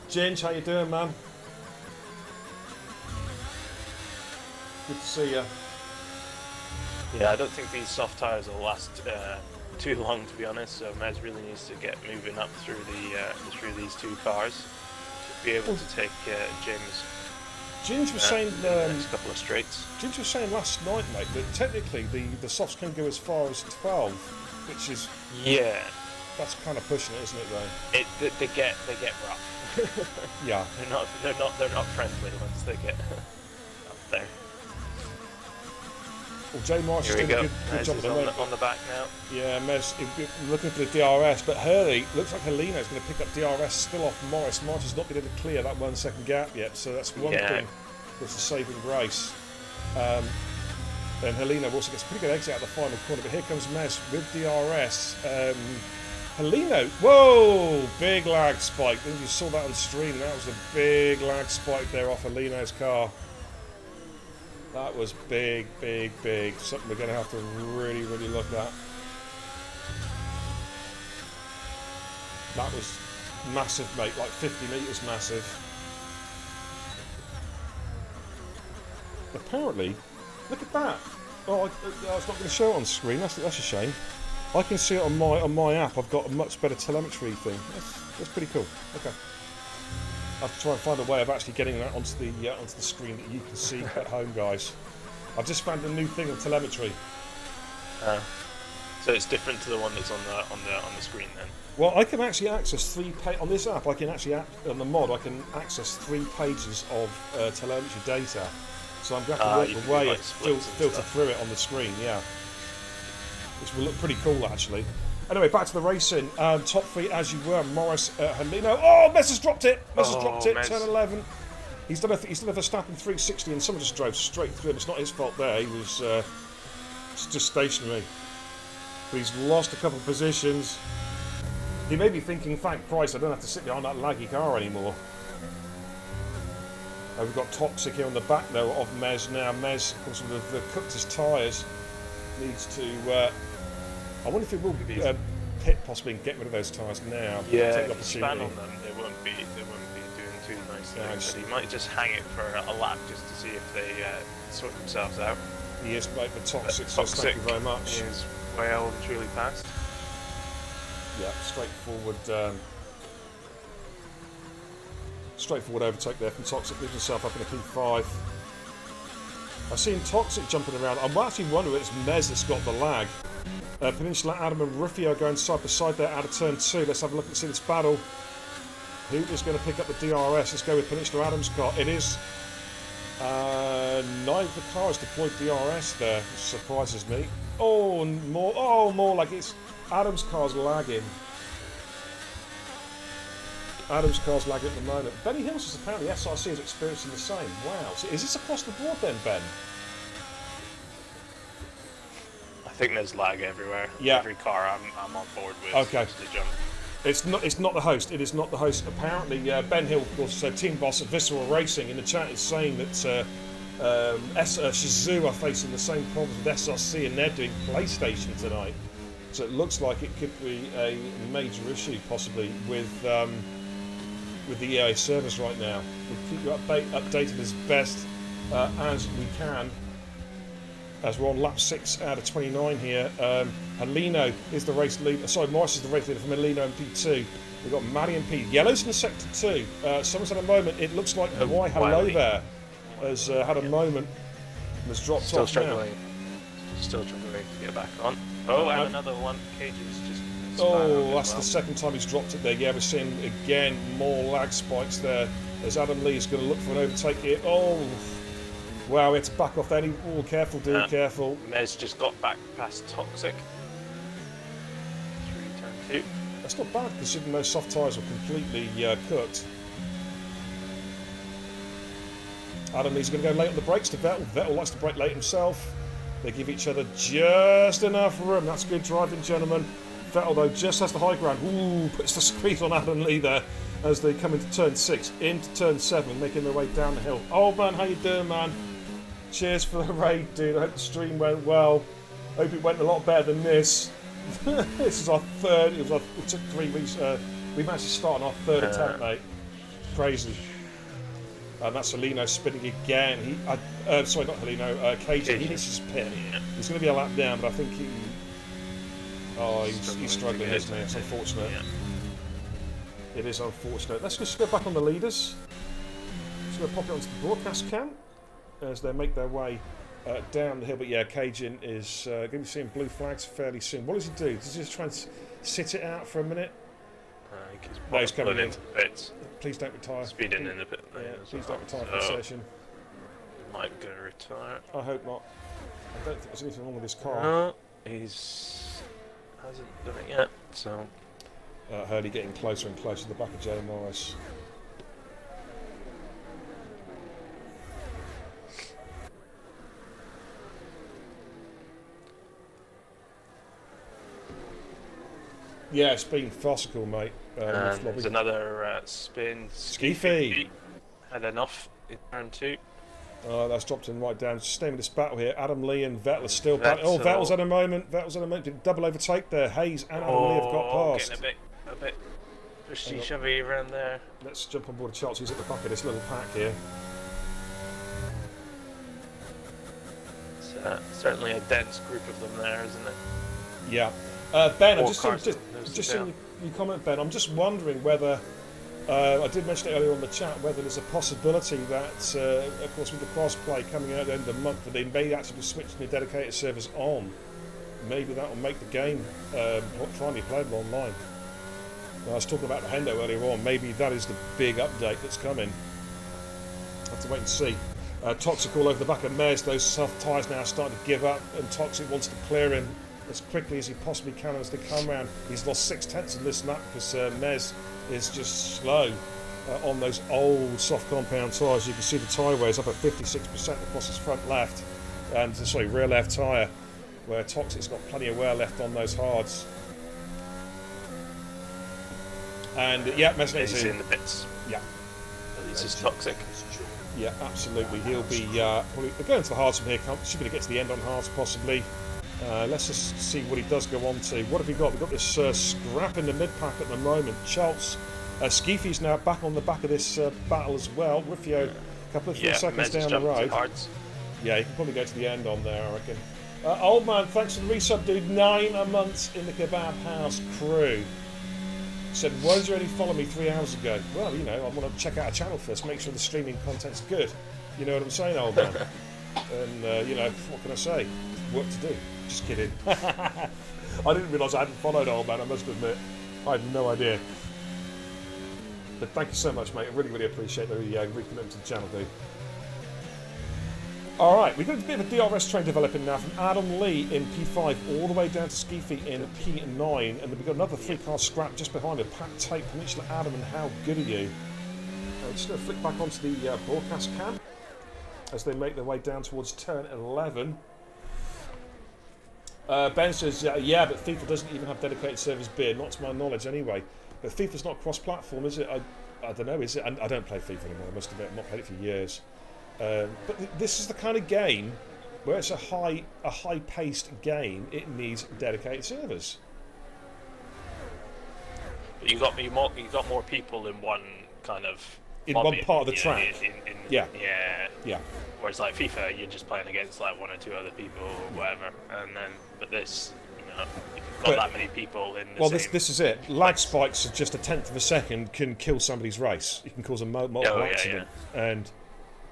Ginge, how you doing, man? Good to see you. Yeah, I don't think these soft tyres will last too long, to be honest. So Mez really needs to get moving up through these 2 cars to be able to take James. Ginge was saying next couple of straights. Ginge was saying last night, mate, that technically the softs can go as far as 12, which is that's kind of pushing it, isn't it? Though they get rough. Yeah, they're not friendly once they get up there. Well, Jay Morris is doing a good job on the back now. Yeah, Mez looking for the DRS, but Hurley looks like Helena is going to pick up DRS still off Morris. Morris has not been able to clear that 1 second gap yet, so that's one thing that's a saving grace. And Helena also gets a pretty good exit out of the final corner, but here comes Mez with DRS. Helena, whoa, big lag spike. I think you saw that on stream. That was a big lag spike there off Helena's car. That was big, big, big. Something we're going to have to really, really look at. That was massive, mate, like 50 metres massive. Apparently, look at that. Oh, I was not going to show it on screen. That's a shame. I can see it on my app. I've got a much better telemetry thing. That's pretty cool. Okay. I have to try and find a way of actually getting that onto the screen that you can see at home, guys. I've just found a new thing on telemetry. So it's different to the one that's on the screen then. Well, I can actually access on this app. I can actually on the mod. I can access 3 pages of telemetry data. So I'm going to have to work a way of filter through it on the screen. Yeah. Which will look pretty cool, actually. Anyway, back to the racing. Top 3 as you were. Morris, Helena. Oh, Mez has dropped it. Mez has dropped it. Turn 11. He's done a Verstappen 360, and someone just drove straight through him. It's not his fault there. He was just stationary. But he's lost a couple of positions. He may be thinking, thank Christ, I don't have to sit behind that laggy car anymore. We've got Toxic here on the back, though, of Mez now. Mez, of course, have cooked his tyres. Needs to... I wonder if it will pit possibly and get rid of those tyres now. Yeah, if you span on them, they won't be doing too nicely. But he might just hang it for a lap just to see if they sort themselves out. He is, mate, but Toxic, so thank you very much. He is well and truly fast. Yeah, straightforward overtake there from Toxic. Leaves himself up in a P5. I've seen Toxic jumping around. I'm actually wondering if it's Mez that's got the lag. Peninsula Adam and Rufio going side by side there out of turn 2. Let's have a look and see this battle. Who is going to pick up the DRS? Let's go with Peninsula Adam's car. It is... neither of the cars deployed DRS there, which surprises me. Oh, more like it's... Adam's car's lagging. Adam's car's lagging at the moment. Benny Hills is apparently SRC is experiencing the same. Wow. So is this across the board then, Ben? I think there's lag everywhere. Yeah. Every car I'm on board with. Okay. To jump. It's not the host. It is not the host. Apparently, Ben Hill, of course, team boss at Visceral Racing, in the chat is saying that Shizou are facing the same problems with SRC, and they're doing PlayStation tonight. So it looks like it could be a major issue, possibly with the EA servers right now. We'll keep you updated as best as we can. As we're on lap 6 out of 29 here. Heleno is the race leader. Sorry, Morris is the race leader from Heleno in P2. We've got Maddie in P. Yellow's in sector 2. Someone's had a moment. It looks like Why Hello there has had a moment and has dropped Still off struggling. now. Still struggling to get back on. Oh, and another one. Cage is just... Oh, that's the second time he's dropped it there. Yeah, we're seeing again more lag spikes there as Adam Lee is going to look for an overtake here. Oh, wow, we had to back off there. Oh, careful, dude, careful. Mez just got back past Toxic. Through turn 2. That's not bad considering those soft tyres were completely cooked. Adam Lee's going to go late on the brakes to Vettel. Vettel likes to brake late himself. They give each other just enough room. That's good driving, gentlemen. Vettel, though, just has the high ground. Ooh, puts the squeeze on Adam Lee there as they come into turn 6, into turn 7, making their way down the hill. Oh, man, how you doing, man? Cheers for the raid, dude. I hope the stream went well. Hope it went a lot better than this. This is our third. It took 3 weeks. We managed to start on our third attempt, mate. Crazy. And that's Heleno spinning again. Sorry, not Heleno. Cajun. He needs his pit. He's going to be a lap down, but I think he... Oh, he's struggling, isn't he? It's unfortunate. Yeah. It is unfortunate. Let's just go back on the leaders. Just going to pop it onto the broadcast cam as they make their way down the hill. But yeah, Cajun is going to be seeing blue flags fairly soon. What does he do? Does he just try and sit it out for a minute? No, he's coming in. Into the pits. Please don't retire. Speeding in the pit. Yeah, please don't retire for the session. Might go retire. I hope not. I don't think there's anything wrong with this car. No, hasn't done it yet. So Hurley getting closer and closer to the back of Joe Morris. Yeah, it's been farcical, mate. There's another spin. Skeefy had enough in turn 2. That's dropped him right down. Just staying with this battle here. Adam Lee and Vettel are still battling. Oh, Vettel's had a moment. Double overtake there. Hayes and Adam Lee have got past. Getting a bit pushy shovey around there. Let's jump on board Charles. He's at the back of this little pack here. It's certainly a dense group of them there, isn't it? Yeah. Ben, I'm just seeing you comment, Ben. I'm just wondering whether, I did mention it earlier on the chat, whether there's a possibility that, of course, with the cross-play coming out at the end of the month, that they may actually be switching the dedicated servers on. Maybe that will make the game finally playable online. I was talking about the Hendo earlier on. Maybe that is the big update that's coming. Have to wait and see. Toxic all over the back of Mez. Those soft tyres now are starting to give up, and Toxic wants to clear him as quickly as he possibly can as they come round. He's lost 6/10 in this lap because Mez is just slow on those old soft compound tyres. You can see the tyre wear is up at 56% across his front left, and rear left tyre, where Toxic's got plenty of wear left on those hards. And yeah, Mez is in the pits. Yeah, he's just Toxic. Yeah, absolutely. He'll be probably going to the hards from here. Should be able to get to the end on hards possibly. Let's just see what he does go on to. What have we got? We've got this scrap in the mid-pack at the moment. Schultz, Skeefy's now back on the back of this battle as well. Rufio, a couple of seconds down the road. Yeah, he can probably go to the end on there, I reckon. Old man, thanks for the resub, dude. 9 months in the Kebab House crew. Said, why did you only follow me 3 hours ago? Well, you know, I want to check out a channel first, make sure the streaming content's good. You know what I'm saying, old man? And, you know, what can I say? Work to do. Just kidding. I didn't realise I hadn't followed old man, I must admit. I had no idea. But thank you so much, mate. I really, really appreciate the recommitment to the channel, dude. Alright, we've got a bit of a DRS train developing now from Adam Lee in P5 all the way down to Skeefy in P9. And then we've got another 3-car scrap just behind it. Pat Tate, Peninsula Adam, and how good are you? I'm just going to flick back onto the broadcast cam as they make their way down towards turn 11. Ben says, yeah, but FIFA doesn't even have dedicated servers beer, not to my knowledge anyway. But FIFA's not cross-platform, is it? I don't know, is it? I don't play FIFA anymore, I must admit, I've not played it for years. But this is the kind of game where it's a high-paced game. It needs dedicated servers. But you got more people in one kind of one part of the track. Yeah. Whereas like FIFA, you're just playing against like 1 or 2 other people or whatever, and then this, you know, you've got that many people in. This is it. Lag spikes of just 1/10 of a second can kill somebody's race. It can cause a multiple accident, and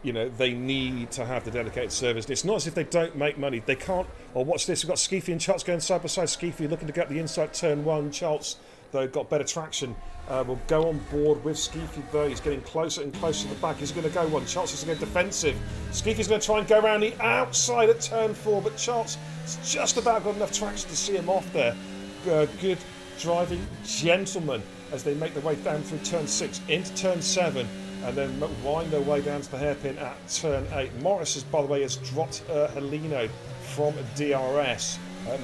you know they need to have the dedicated servers. It's not as if they don't make money. They can't. Or watch this. We've got Skeefy and Charles going side by side. Skeefy looking to get the inside turn 1. Charles, though, got better traction. Will go on board with Skeefy, though. He's getting closer and closer to the back. He's going to go one. Charles is going to go defensive. Skeefy's going to try and go around the outside at turn 4, but Charles has just about got enough traction to see him off there. Good driving, gentlemen, as they make their way down through turn 6 into turn 7, and then wind their way down to the hairpin at turn 8. Morris, by the way, has dropped Helino from DRS.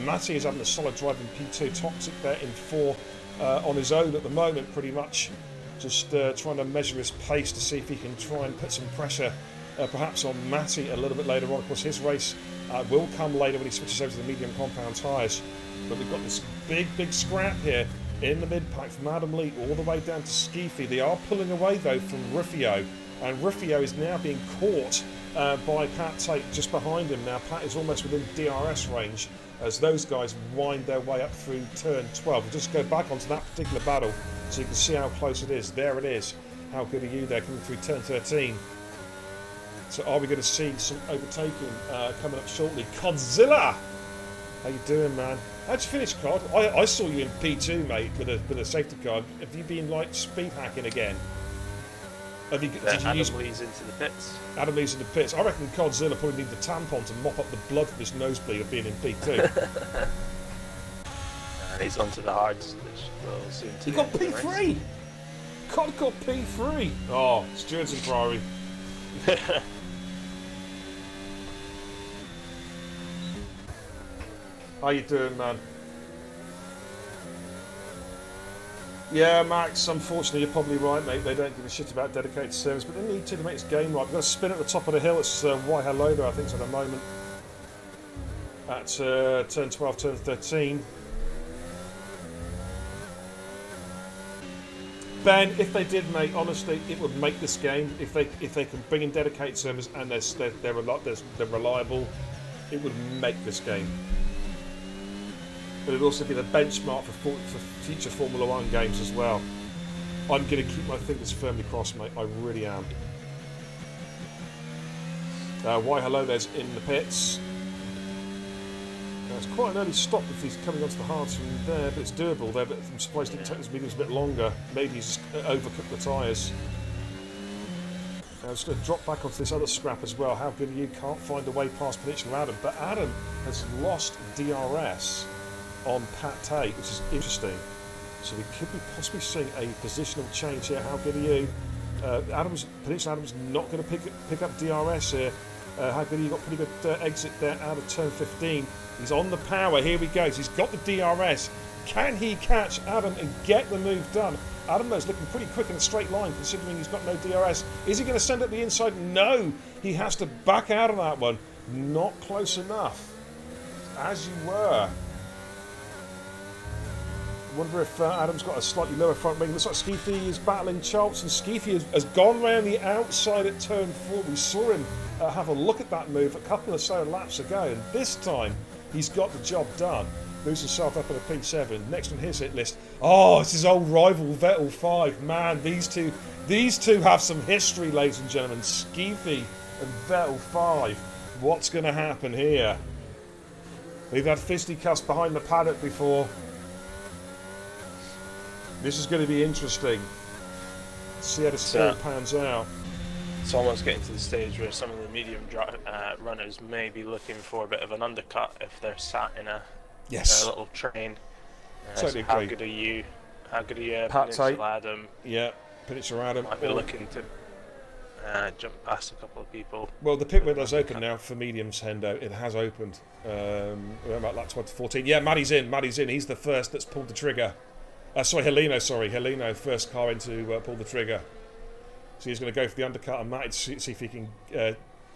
Matty is having a solid drive in P2. Toxic there in 4. On his own at the moment, pretty much just trying to measure his pace to see if he can try and put some pressure perhaps on Matty a little bit later on. Of course, his race will come later when he switches over to the medium compound tyres. But we've got this big scrap here in the mid-pack from Adam Lee all the way down to Skeefy. They are pulling away, though, from Rufio, and Rufio is now being caught by Pat Tate just behind him. Now, Pat is almost within DRS range as those guys wind their way up through turn 12. We'll just go back onto that particular battle so you can see how close it is. There it is. How good are you there coming through turn 13? So are we going to see some overtaking coming up shortly? Godzilla! How you doing, man? How'd you finish, Cod? I saw you in P2, mate, with a safety car. Have you been, like, speed hacking again? Did you Adam Lee's into the pits. Adam Lee's in the pits. I reckon Godzilla probably needs the tampon to mop up the blood from his nosebleed of being in P2. And he's onto the hards. He got P3! God got P3! Oh, Stewards and Ferrari. How you doing, man? Yeah, Max, unfortunately you're probably right, mate. They don't give a shit about dedicated servers, but they need to make this game right. We've got a spin at the top of the hill. It's Why Hello there, I think, at the moment. At turn 12, turn 13. Ben, if they did, mate, honestly, it would make this game. If they can bring in dedicated servers and they're reliable, it would make this game. But it'd also be the benchmark for future Formula 1 games as well. I'm going to keep my fingers firmly crossed, mate. I really am. Why Hello there's in the pits. Now, it's quite an early stop if he's coming onto the hards from there, but it's doable there. But I'm surprised it didn't take his mediums a bit longer. Maybe he's overcooked the tyres. I'm just going to drop back onto this other scrap as well. How good are you? Can't find a way past Peninsula Adam. But Adam has lost DRS on Pat Tate, which is interesting. So we could be possibly seeing a positional change here. How good are you? Peninsula Adam's not going to pick up DRS here. How good are you? Got pretty good exit there out of turn 15. He's on the power. Here we go. He's got the DRS. Can he catch Adam and get the move done? Adam is looking pretty quick in a straight line considering he's got no DRS. Is he going to send it the inside? No. He has to back out of that one. Not close enough. As you were. I wonder if Adam's got a slightly lower front wing. Looks like Skeefy is battling Charles, and Skeefy has gone round the outside at turn 4. We saw him have a look at that move a couple of so laps ago, and this time he's got the job done. Moves himself up at a P7. Next on his hit list. Oh, it's his old rival Vettel 5. Man, these two have some history, ladies and gentlemen. Skeefy and Vettel 5. What's going to happen here? We've had fisticuffs behind the paddock before. This is going to be interesting. See how the sport pans out. It's almost getting to the stage where some of the medium runners may be looking for a bit of an undercut if they're sat in a little train. Totally so how agree. good are you? How good are you, Pat Peninsula Adam? Yeah, Peninsula Adam. Might be looking to jump past a couple of people. Well, the pit window's open now for mediums, Hendo. It has opened. About lap 12 to 14. Yeah, Maddie's in. He's the first that's pulled the trigger. Heleno, first car in to pull the trigger. So he's going to go for the undercut and Matty to see if he can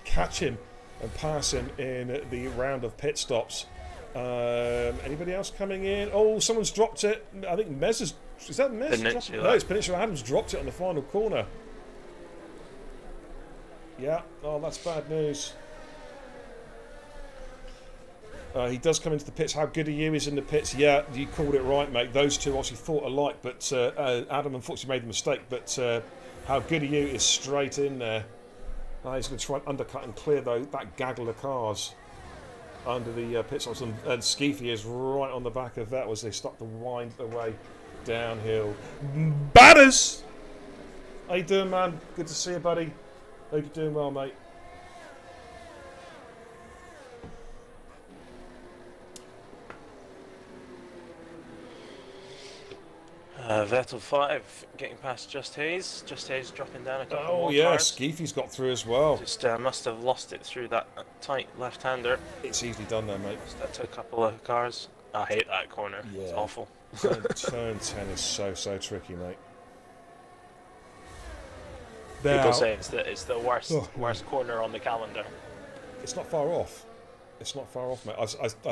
catch him and pass him in the round of pit stops. Anybody else coming in? Oh, someone's dropped it. I think Mez is that Mez? No, it's Peninsula Adams dropped it on the final corner. Yeah, oh, that's bad news. He does come into the pits. How good are you? He's in the pits. Yeah, you called it right, mate. Those two obviously thought alike, but Adam unfortunately made the mistake. But how good are you is straight in there. He's going to try and undercut and clear that gaggle of cars under the pit stops. And Skeefy is right on the back of that as they start to wind their way downhill. Batters! How you doing, man? Good to see you, buddy. Hope you're doing well, mate. Vettel 5 getting past Just Hayes. Just Hayes dropping down a couple more cars. Skeefy's got through as well. Just must have lost it through that tight left-hander. It's easily done there, mate. That took a couple of cars. I hate that corner. Yeah. It's awful. Turn 10 is so tricky, mate. People say it's the worst corner on the calendar. It's not far off. It's not far off, mate. I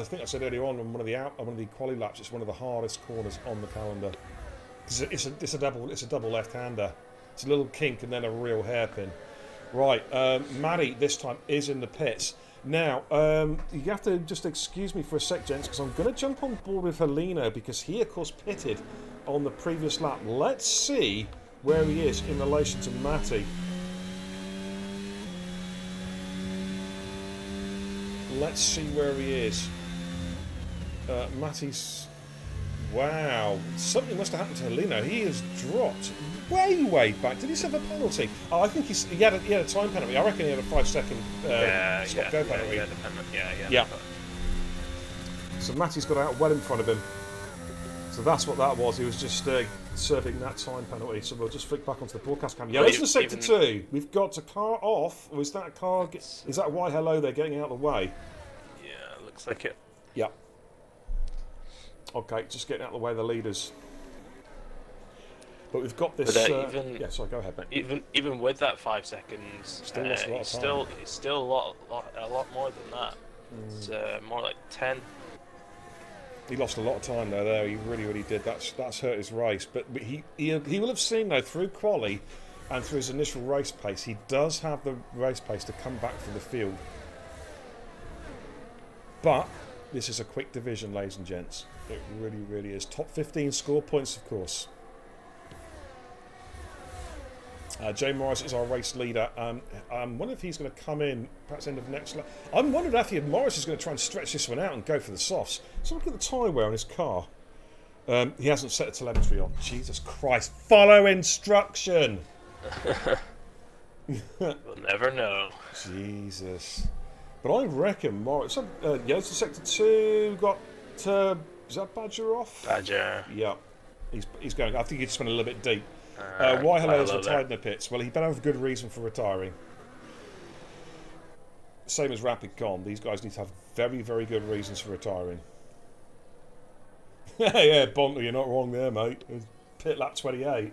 think I said earlier on one of the quali laps. It's one of the hardest corners on the calendar. It's a double left-hander. It's a little kink and then a real hairpin. Right, Maddie this time is in the pits. Now, you have to just excuse me for a sec, gents, because I'm going to jump on board with Heleno because he, of course, pitted on the previous lap. Let's see where he is in relation to Matty. Let's see where he is. Matty's... Wow. Something must have happened to Heleno. He has dropped way back. Did he have a penalty? Oh, I think he had a time penalty. I reckon he had a 5-second stop-go penalty. Yeah. So Matty's got out well in front of him. So that's what that was. He was just serving that time penalty. So we'll just flick back onto the broadcast camera. Yeah, that's the sector 2. We've got a car off. Or is that a car? Is that why hello? They're getting out of the way. Yeah, looks like it. Yeah. Okay, just getting out of the way of the leaders. But we've got this. Yeah, sorry, go ahead, mate. Even with that 5 seconds, still lost a lot of time. It's still a lot more than that. It's more like 10. He lost a lot of time there. He really did. That's hurt his race. But he will have seen though through quali and through his initial race pace, he does have the race pace to come back from the field. But this is a quick division, ladies and gents. It really is. Top 15 score points, of course. Jay Morris is our race leader. I wonder if he's going to come in perhaps end of next lap. I'm wondering if Morris is going to try and stretch this one out and go for the softs. So look at the tyre wear on his car. He hasn't set the telemetry on. Jesus Christ. Follow instruction. We'll never know. Jesus. But I reckon Morris... it's sector 2. We've got... is that Badger off? Badger. Yeah. He's going... I think he just went a little bit deep. Why Hello's retired in the pits? Well, he better have a good reason for retiring. Same as Rapid Con. These guys need to have very good reasons for retiring. Yeah, Bontley, you're not wrong there, mate. Pit lap 28.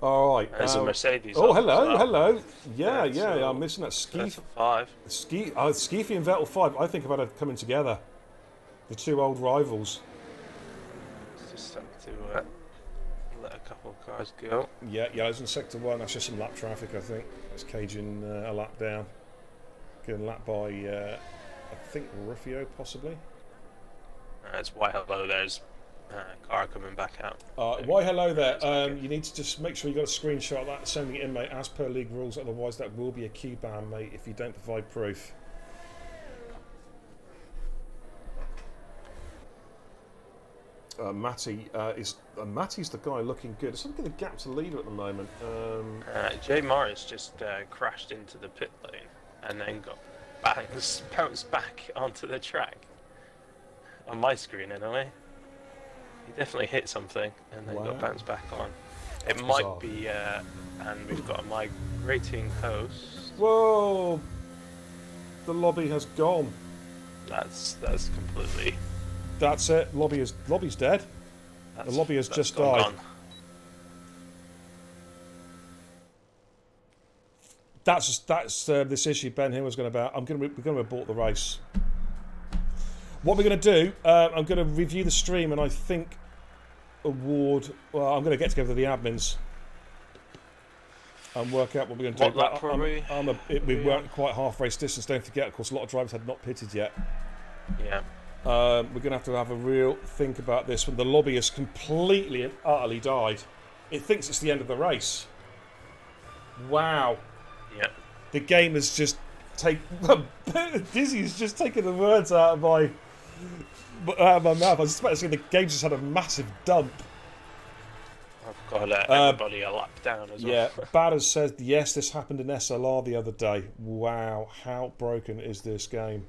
All right. There's a Mercedes. Oh, hello. Yeah, I'm missing that. Skeefy 5. Skeefy and Vettel 5. I think about it coming together. The two old rivals. Just have to let a couple of cars go. Yeah, yellow's in sector 1. That's just some lap traffic, I think. That's caging a lap down. Getting lapped by, I think, Rufio, possibly. That's why hello. There's car coming back out. Why hello there. You need to just make sure you got a screenshot of that and sending it in, mate, as per league rules. Otherwise, that will be a queue ban, mate, if you don't provide proof. Matty's the guy looking good. It's looking at the gap to leader at the moment. Jay Morris just crashed into the pit lane and then got bounced back onto the track. On my screen, anyway. He definitely hit something and then got bounced back on. It might be, and we've got a migrating host. Whoa! The lobby has gone. That's completely. That's it. Lobby's dead. The lobby has just died. Gone. That's this issue Ben here was going about. We're going to abort the race. What we're going to do, I'm going to review the stream and I think award. Well, I'm going to get together with the admins and work out what we're going to do. What lap were we? We weren't quite half race distance. Don't forget, of course, a lot of drivers had not pitted yet. Yeah. We're going to have a real think about this when the lobby has completely and utterly died. It thinks it's the end of the race. Wow. Yeah. The game has just Dizzy's just taken the words out of my mouth. I was just about to say the game just had a massive dump. I've got to let everybody a lap down as well. Yeah, Batters says, yes, this happened in SLR the other day. Wow, how broken is this game?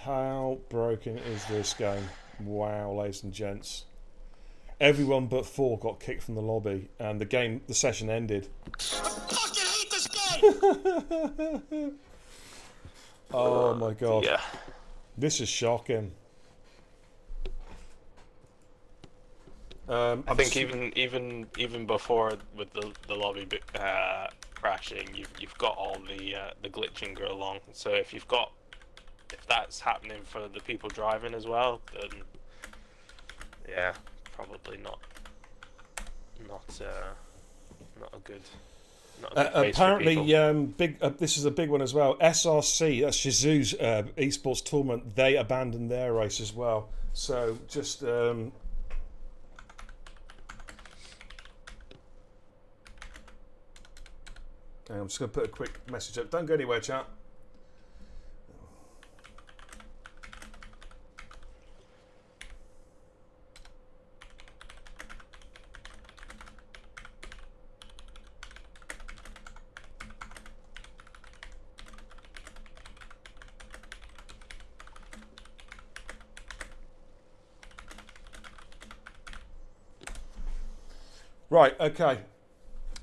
How broken is this game? Wow, ladies and gents. Everyone but 4 got kicked from the lobby, and the session ended. I fucking hate this game! Oh my god. Yeah. This is shocking. I think even before with the lobby crashing, you've got all the glitching go along. So if that's happening for the people driving as well, then yeah, probably not a good. Apparently, this is a big one as well. SRC, that's Shizu's esports tournament. They abandoned their race as well. So just I'm just going to put a quick message up. Don't go anywhere, chat. Right, okay.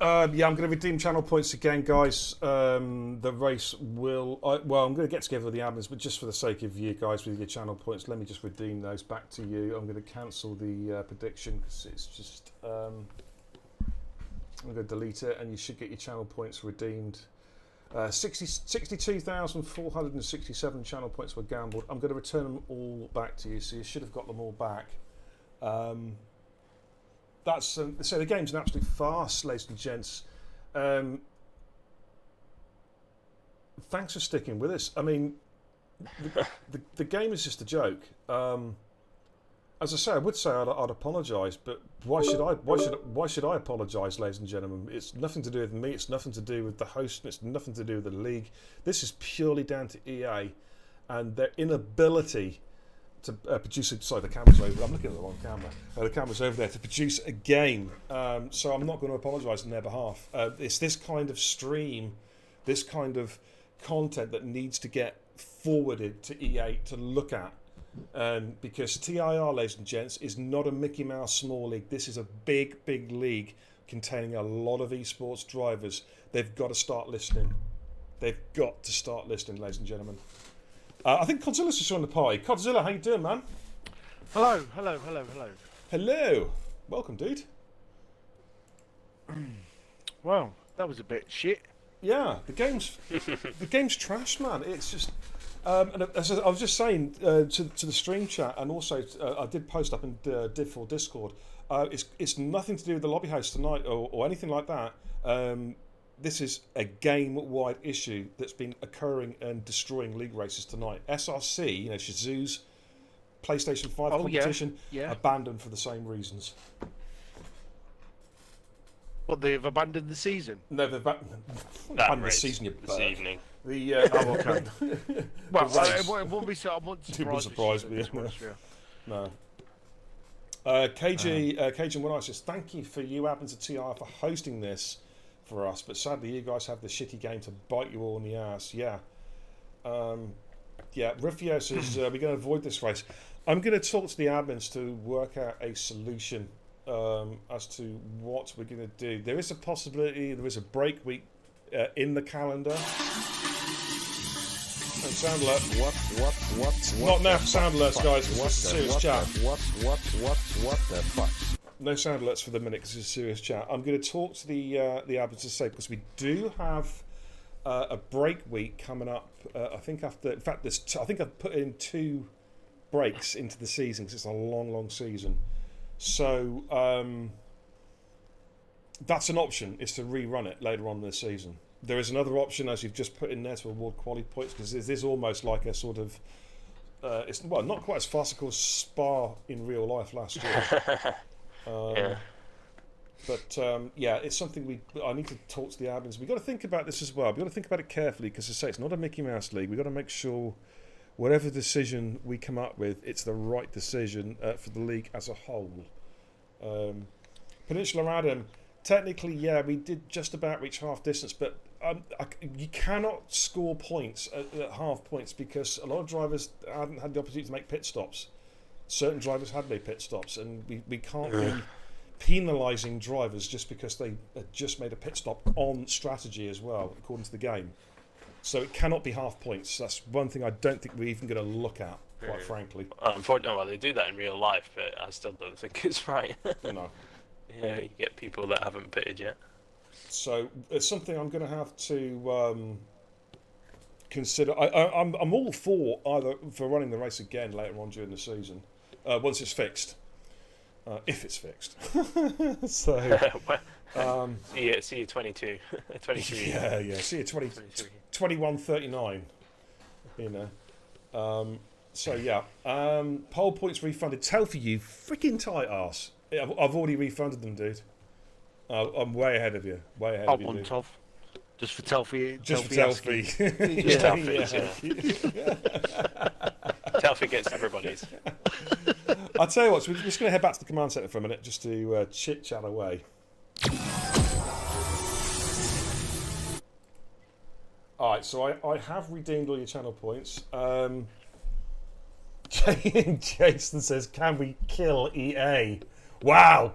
Yeah, I'm going to redeem channel points again, guys. The race will... I'm going to get together with the admins, but just for the sake of you guys with your channel points, let me just redeem those back to you. I'm going to cancel the prediction because it's just... I'm going to delete it and you should get your channel points redeemed. 62,467 channel points were gambled. I'm going to return them all back to you, so you should have got them all back. So the game's an absolute farce, ladies and gents. Thanks for sticking with us. I mean, the game is just a joke. As I say, I would say I'd apologise, but why should I? Why should I apologise, ladies and gentlemen? It's nothing to do with me. It's nothing to do with the host. It's nothing to do with the league. This is purely down to EA and their inability to produce it. Sorry, the camera's over. I'm looking at the wrong camera. The camera's over there to produce a game. So I'm not going to apologise on their behalf. It's this kind of stream, this kind of content that needs to get forwarded to EA to look at. Because TIR, ladies and gents, is not a Mickey Mouse small league. This is a big, big league containing a lot of esports drivers. They've got to start listening. They've got to start listening, ladies and gentlemen. I think Godzilla's just on the party. Godzilla, how you doing, man? Hello. Hello. Welcome, dude. Well, that was a bit shit. Yeah, the game's trash, man. It's just. And as I was just saying to the stream chat, and also I did post up in Div for Discord. It's nothing to do with the lobby house tonight or anything like that. This is a game-wide issue that's been occurring and destroying league races tonight. SRC, Shizu's PlayStation 5 competition, yeah. abandoned for the same reasons. What, they've abandoned the season? No, they've abandoned the season. You this evening. The oh, okay. Well, it won't be so. I won't surprise me. No. Cajun One Eye says, thank you for you, Admins of TIR, for hosting this for us, but sadly you guys have the shitty game to bite you all in the ass. Yeah. Rufio says, we're going to avoid this race. I'm going to talk to the admins to work out a solution as to what we're going to do. There is a possibility, there is a break week in the calendar. And sound alert. What? Not now for sound alerts, guys. This is a serious chat. What the fuck? No sound alerts for the minute because it's a serious chat. I'm going to talk to the admins to say, because we do have a break week coming up. I think after, in fact, I think I've put in 2 breaks into the season because it's a long season. So that's an option, is to rerun it later on in the season. There is another option, as you've just put in there, to award quality points, because this is almost like a sort of it's not quite as farcical as Spa in real life last year. But it's something I need to talk to the admins. We've got to think about this as well. We've got to think about it carefully, because, as I say, it's not a Mickey Mouse League. We've got to make sure whatever decision we come up with, it's the right decision for the league as a whole. Peninsula Adam, technically, we did just about reach half distance, but you cannot score points at half points because a lot of drivers hadn't had the opportunity to make pit stops. Certain drivers had made pit stops, and we can't be penalising drivers just because they just made a pit stop on strategy as well, according to the game. So it cannot be half points. That's one thing I don't think we're even going to look at, quite frankly. Unfortunately, they do that in real life, but I still don't think it's right. No. Yeah, you get people that haven't pitted yet. So it's something I'm going to have to consider. I'm all for running the race again later on during the season, once it's fixed, if it's fixed. So see you 22, 23. Yeah. See you 21:39. You know. Pole points refunded. Tell for you, freaking tight ass. I've already refunded them, dude. I'm way ahead of you. Way ahead of you, dude. Tov. Just for Telfie. Just for Telfie. Telfie gets everybody's. I'll tell you what, so we're just going to head back to the command centre for a minute just to chit-chat away. Alright, so I have redeemed all your channel points. Jason says, can we kill EA? Wow!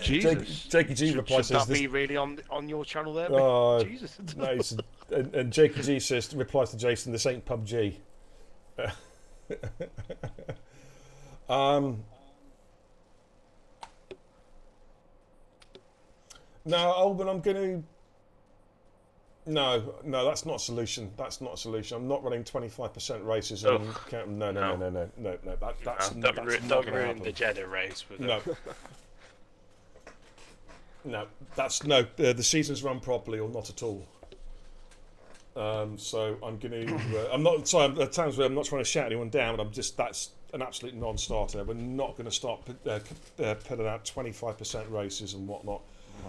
Jesus. Jakey G replies, should that says, be really on your channel there? Jesus. No, and Jakey G replies to Jason, this ain't PUBG. No, but I'm going to... No, that's not a solution. That's not a solution. I'm not running 25% races. And no. Don't ruin the Jeddah race with no. The season's run properly or not at all. So I'm going to. I'm not. Sorry, at times where I'm not trying to shout anyone down, but that's an absolute non-starter. We're not going to start putting out 25% races and whatnot.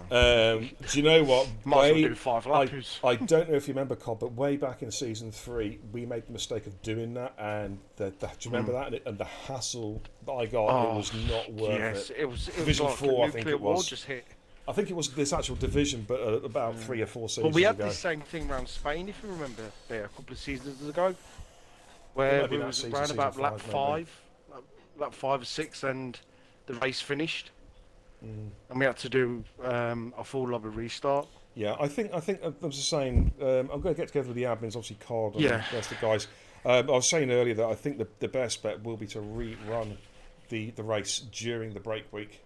Do you know what? Might as well do 5 laps. I don't know if you remember, Cobb, but way back in season 3, we made the mistake of doing that, and do you remember that? And the hassle that I got, it was not worth it. It was Division like 4, I think it was. Just hit. I think it was this actual division, but about 3 or 4 seasons ago. Well, we had the same thing around Spain, if you remember, there a couple of seasons ago, where we was around about lap 5 or 6, and the race finished. And we had to do a full lobby restart. Yeah, I think I was just saying, I'm going to get together with the admins, obviously Card and the rest of the guys. I was saying earlier that I think the best bet will be to rerun the race during the break week.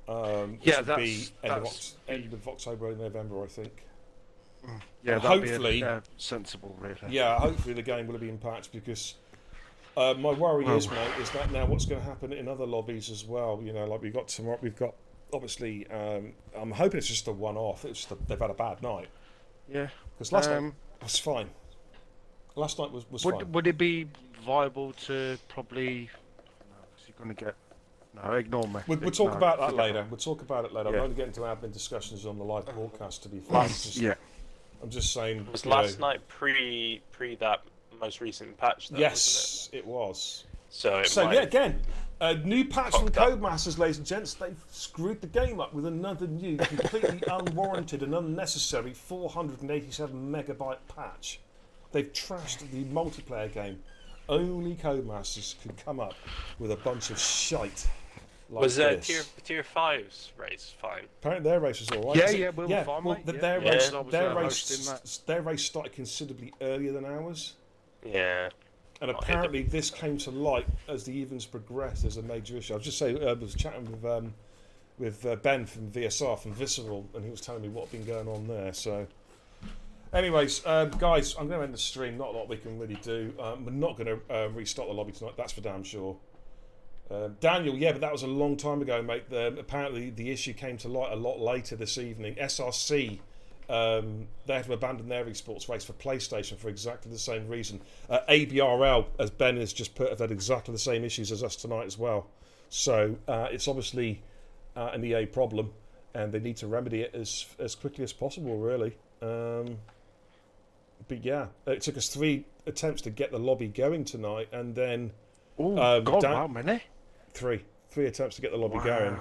Which would be end of October or November, I think. Yeah, hopefully sensible, really. Yeah, hopefully the game will be impacted, because my worry is that now what's going to happen in other lobbies as well. You know, like we've got obviously. I'm hoping it's just a one-off. It's just they've had a bad night. Yeah. Because last night was fine. Last night was fine. Would it be viable to probably? No, 'cause you're going to get. No, ignore me. We'll talk about that later. That. We'll talk about it later. Yeah. I'm only getting to admin discussions on the live broadcast. To be fair, Yeah. I'm just saying. Was last night pre that most recent patch? Though, Yes, it was. So yeah, again, a new patch from Fucked up. Codemasters, ladies and gents. They've screwed the game up with another new, completely unwarranted and unnecessary 487 megabyte patch. They've trashed the multiplayer game. Only Codemasters could come up with a bunch of shite like was this. tier 5's race fine? Apparently their race was all right. Yeah, we were fine, mate. Their Yeah. race, I was, their hosting that. race, their race started considerably earlier than ours. Yeah. And apparently this came to light as the events progressed as a major issue. I was just saying, I was chatting with Ben from VSR, from Visceral, and he was telling me what had been going on there. So, anyways, guys, I'm going to end the stream. Not a lot we can really do. We're not going to restart the lobby tonight. That's for damn sure. Daniel, yeah, but that was a long time ago, mate. Apparently the issue came to light a lot later this evening. SRC, they had to abandon their esports race for PlayStation for exactly the same reason. ABRL, as Ben has just put, have had exactly the same issues as us tonight as well. So it's obviously an EA problem, and they need to remedy it as quickly as possible, really. But yeah, it took us 3 attempts to get the lobby going tonight, and then how many? 3 attempts to get the lobby going.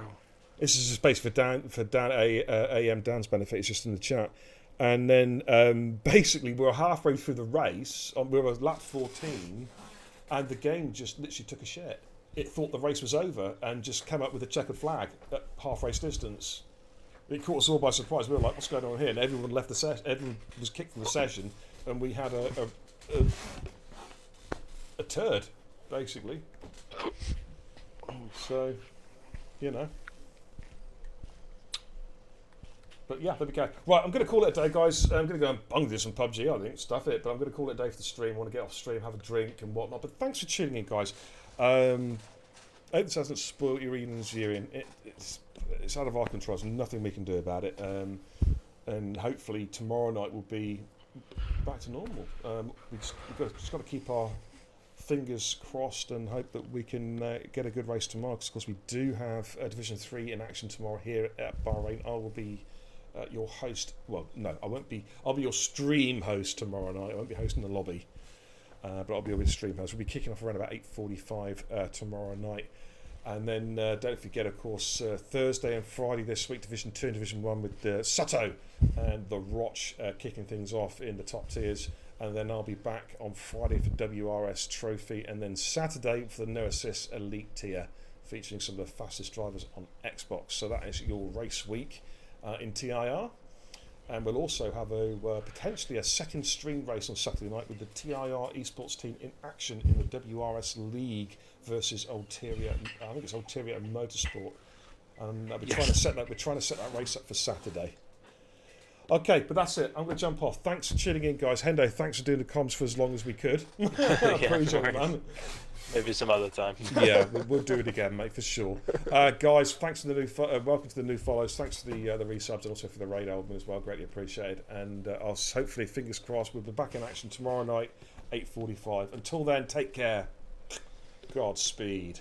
This is just based for Dan AM Dan's benefit. It's just in the chat, and then basically we were halfway through the race. We were at lap 14, and the game just literally took a shit. It thought the race was over and just came up with a checkered flag at half race distance. It caught us all by surprise. We were like, "What's going on here?" And everyone left the session. Everyone was kicked from the session, and we had a turd, basically. So, you know. But yeah, there we go. Right, I'm going to call it a day, guys. I'm going to go and bung this on PUBG, I think, stuff it. But I'm going to call it a day for the stream. I want to get off stream, have a drink and whatnot. But thanks for tuning in, guys. I hope this hasn't spoiled your evenings viewing. It's out of our control. There's nothing we can do about it. And hopefully tomorrow night will be back to normal. We've just got to keep our fingers crossed and hope that we can get a good race tomorrow. Because of course we do have Division 3 in action tomorrow here at Bahrain. I will be your host. Well, no, I won't be. I'll be your stream host tomorrow night. I won't be hosting the lobby, but I'll be your stream host. We'll be kicking off around about 8:45 tomorrow night. And then don't forget, of course, Thursday and Friday this week, Division 2 and Division 1 with Sato and the Roch kicking things off in the top tiers. And then I'll be back on Friday for WRS Trophy, and then Saturday for the No Assist Elite tier, featuring some of the fastest drivers on Xbox. So that is your race week in TIR. And we'll also have potentially a second stream race on Saturday night with the TIR esports team in action in the WRS League versus Ulterior. I think it's Ulterior and Motorsport. And we're trying to set that race up for Saturday. Okay, but that's it. I'm going to jump off. Thanks for tuning in, guys. Hendo, thanks for doing the comms for as long as we could. I appreciate it, man. Maybe some other time. Yeah, we'll do it again, mate, for sure. Guys, thanks to the new welcome to the new follows. Thanks to the resubs and also for the raid album as well. Greatly appreciated. And I'll hopefully, fingers crossed, we'll be back in action tomorrow night, 8:45. Until then, take care. Godspeed.